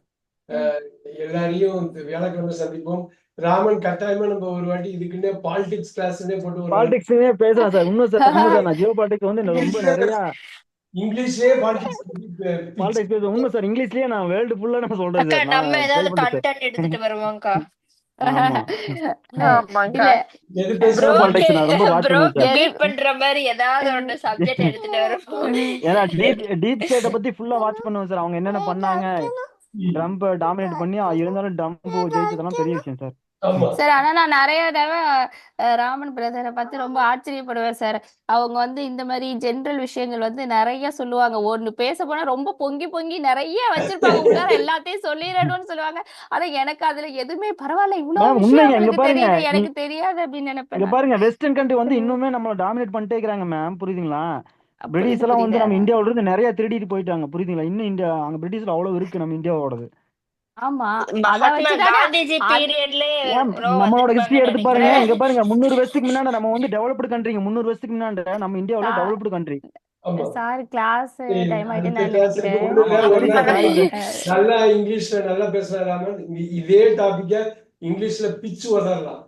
எல்லாரையும் இந்த வியாழக்கிழமை சந்திப்போம். ராமன் கட்டாயமா நம்ம ஒரு வாட்டி இதுக்குன்னே பாலிடிக்ஸ் கிளாஸ்னே போட்டு ஒரு பாலிடிக்ஸ்லயே பேசுறேன் சார். உண்மை சார், உண்மை சார். நான் ஜியோ பாலிடிக்ஸ் வந்து ரொம்ப நிறைய இங்கிலீஷ்லயே பாலிடிக்ஸ் பாலிடிக்ஸ் பேசுவேன். உண்மை சார். இங்கிலீஷ்லயே நான் வேர்ல்டு ஃபுல்லா நான் சொல்றேன் அக்கா, சார். நம்ம நான் ட்ரை ஏதாவது பண்றேன் சார். கண்டென்ட் எடுத்துட்டு வருவோம்க்கா. ஆமா. ஆமாங்கக்கா. இல்ல எது ப்ரோ பேசுறோம் politics நான் ரொம்ப watch ப்ரோ பண்ணுவேன் சார். பீட் பண்ற மாதிரி ஏதாவது ஒண்ணு சப்ஜெக்ட் எடுத்துட்டு வருவோம். ஏன்னா டீப் ஸ்டேட்டை பத்தி ஃபுல்லா வாட்ச் பண்ணுவேன் சார். அவங்க என்னென்ன பண்ணாங்க, ட்ரம்ப் டாமினேட் பண்ணி இருந்தாலும் ட்ரம்ப் ஜெயிச்சதெல்லாம் பெரிய விஷயம் சார். ஆமா சார் ஆனா நான் நிறைய தடவை ராமன் பிரதரை பார்த்து ரொம்ப ஆச்சரியப்படுவேன் சார். அவங்க வந்து இந்த மாதிரி ஜென்ரல் விஷயங்கள் வந்து நிறைய சொல்லுவாங்க. ஒண்ணு பேச போனா ரொம்ப பொங்கி பொங்கி நிறைய வச்சிருப்பாங்க. உள்ளார எல்லாத்தையும் சொல்லிடணும்னு சொல்லுவாங்க. ஆனா எனக்கு அதுல எதுவுமே பரவாயில்ல, இவ்வளவு மேம் விஷயம் உண்மைங்க. இங்க அவங்களுக்கு பாருங்க, தெரியுது, எனக்கு தெரியாது அப்படின்னு நினைப்பேன் இங்க நான். பாருங்க, வெஸ்டர்ன் கண்ட்ரி வந்து இன்னுமே நம்மள டாமினேட் பண்ணிட்டே இருக்காங்க மேம். புரியுதுங்களா? புரியுது பிரிட்டிஷ் எல்லாம் வந்து புரியுது. நம்ம இந்தியாவுல இருந்து நிறைய திருடிட்டு போயிட்டாங்க. புரியுதுங்களா? இன்னும் இந்தியா அங்க பிரிட்டிஷ்ல அவ்வளவு இருக்கு நம்ம இந்தியாவோடது. ஆமா, அத மகாத்மா வச்சுதானே காந்திஜி பீரியட்லயே மேம் ப்ரோ நம்மளோட ஹிஸ்டரி வந்திருப்பாங்கன்னு எடுத்து பாருங்க. நினைக்கிறேன். இங்க பாருங்க, 300 வருஷத்துக்கு முன்னாடி நம்ம வந்து டெவலப்டு கண்ட்ரிங்க. 300 வருஷத்துக்கு முன்னாடி நம்ம இந்தியாவுல சா- டெவலப்டு கண்ட்ரி. ஆமா சார் கிளாஸ் சரி, டைம் ஆயிட்டு அடுத்த நான் கிளாஸ் நினைக்கிறேன். ஒண்ணு இல்ல. ஆமா, ஒரு சரி சார். நாளைக்கு சாரி சார். நல்லா இங்கிலீஷ்ல நல்லா பேசுற ராமன். இதே டாபிக்க இங்கிலீஷ்ல பிச்சு உதறலாம்.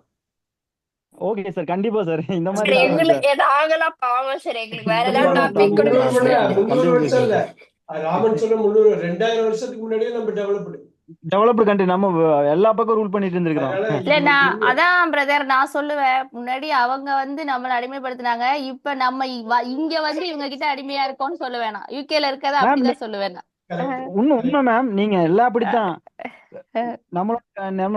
ஓகே சார், கண்டிப்பா சார். இந்த மாதிரி சார் ஆகும் சார். எங்களுக்கு நாங்களாம் பாவம் சார். எங்களுக்கு வேற ஏதாவது கண்டிப்பா டாபிக் டாபிக் கொடுங்க நான் சார். பேசுறேன். 300 கண்டிப்பா வருஷம் இல்ல. பேசுறேன். ராமன் சொன்ன 300 2000 வருஷத்துக்கு முன்னாடியே நம்ம டெவலப்டு. டெவலப்டு கண்ட்ரி நம்ம எல்லா பக்கம் ரூல் பண்ணிட்டு இருந்திருக்கிறோம். அதனால இல்ல இது நான் அதான் பிரதர் நான் சொல்லுவேன். முன்னாடி அவங்க வந்து நம்மள அடிமைப்படுத்தினாங்க. இப்ப நம்ம இங்க வந்து இவங்க கிட்ட அடிமையா இருக்கோம்னு சொல்ல வேணாம். யூகேல இருக்கத மேம் அப்படிதான் சொல்லுவேன் நான். கரெக்ட். உண்மை மேம். நீங்க எல்லாம் அப்படித்தான்.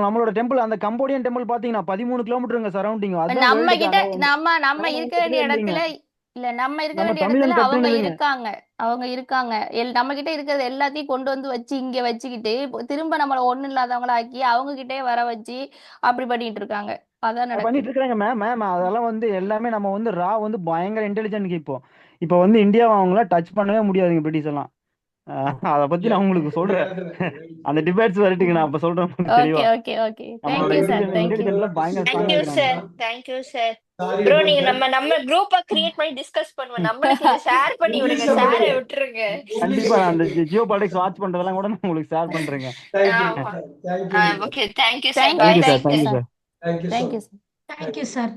நம்மளோட டெம்பிள், அந்த கம்போடியன் டெம்பிள் பாத்தீங்கன்னா 13 கிலோமீட்டருங்க சரௌண்டிங். அதுதான் நம்ம வேர்ல்டுக்கு. கிட்ட நம்ம நம்ம நம்ம இருக்க பக்கத்துலயே வேண்டிய இல்லைங்க. இடத்துல இல்ல நம்ம இருக்க நம்ம வேண்டிய தமிழன் இடத்துல அவங்க கட்டுனதுங்க. இருக்காங்க. அவங்க இருக்காங்க. நம்ம கிட்ட இருக்கிறது எல்லாத்தையும் கொண்டு வந்து வச்சு இங்க வச்சுக்கிட்டு திரும்ப நம்மள ஒண்ணு இல்லாதவங்கள ஆக்கி அவங்க கிட்டே வர வச்சு அப்படி பண்ணிட்டு இருக்காங்க. அதான் பண்ணிட்டு நடக்குது. இருக்காங்க மேம். அதெல்லாம் வந்து எல்லாமே நம்ம வந்து வந்து பயங்கர இன்டெலிஜென்ட். இப்போ வந்து இந்தியாவை அவங்கள டச் பண்ணவே முடியாதுங்க பிரிட்டிஷ் எல்லாம். அத பத்தி நான் உங்களுக்கு சொல்றேன். அந்த டிபேட்ஸ் வரட்டுங்க, நான் அப்ப சொல்றேன் உங்களுக்கு ஓகே தெளிவா. Okay okay. நம்மளோட தேங்க்யூ சார். தேங்க்யூ. இன்டெலிஜென்ட்ல பயங்கர ஸ்ட்ராங்கா தேங்க்யூ இருக்கிறாங்க. Sir. Thank you sir. Sorry bro நீங்க நம்ம குரூப்பா கிரியேட் பண்ணி டிஸ்கஸ் பண்ணுவோம். நம்மளுக்கு இதை ஷேர் பண்ணி விடுங்க. இங்கிலீஷ்ல சாரை பண்ணுங்க. விட்டுருங்க. கண்டிப்பா நான் அந்த ஜியோ பாலிடிக்ஸ் வாட்ச் பண்றதெல்லாம் கூட நான் உங்களுக்கு ஷேர் பண்றேங்க. தேங்க்யூ ஆமா. Thank you okay, thank you sir. Thank you bye thank you sir. Sir. Thank you sir. Thank you so thank you much. Sir. Thank you sir.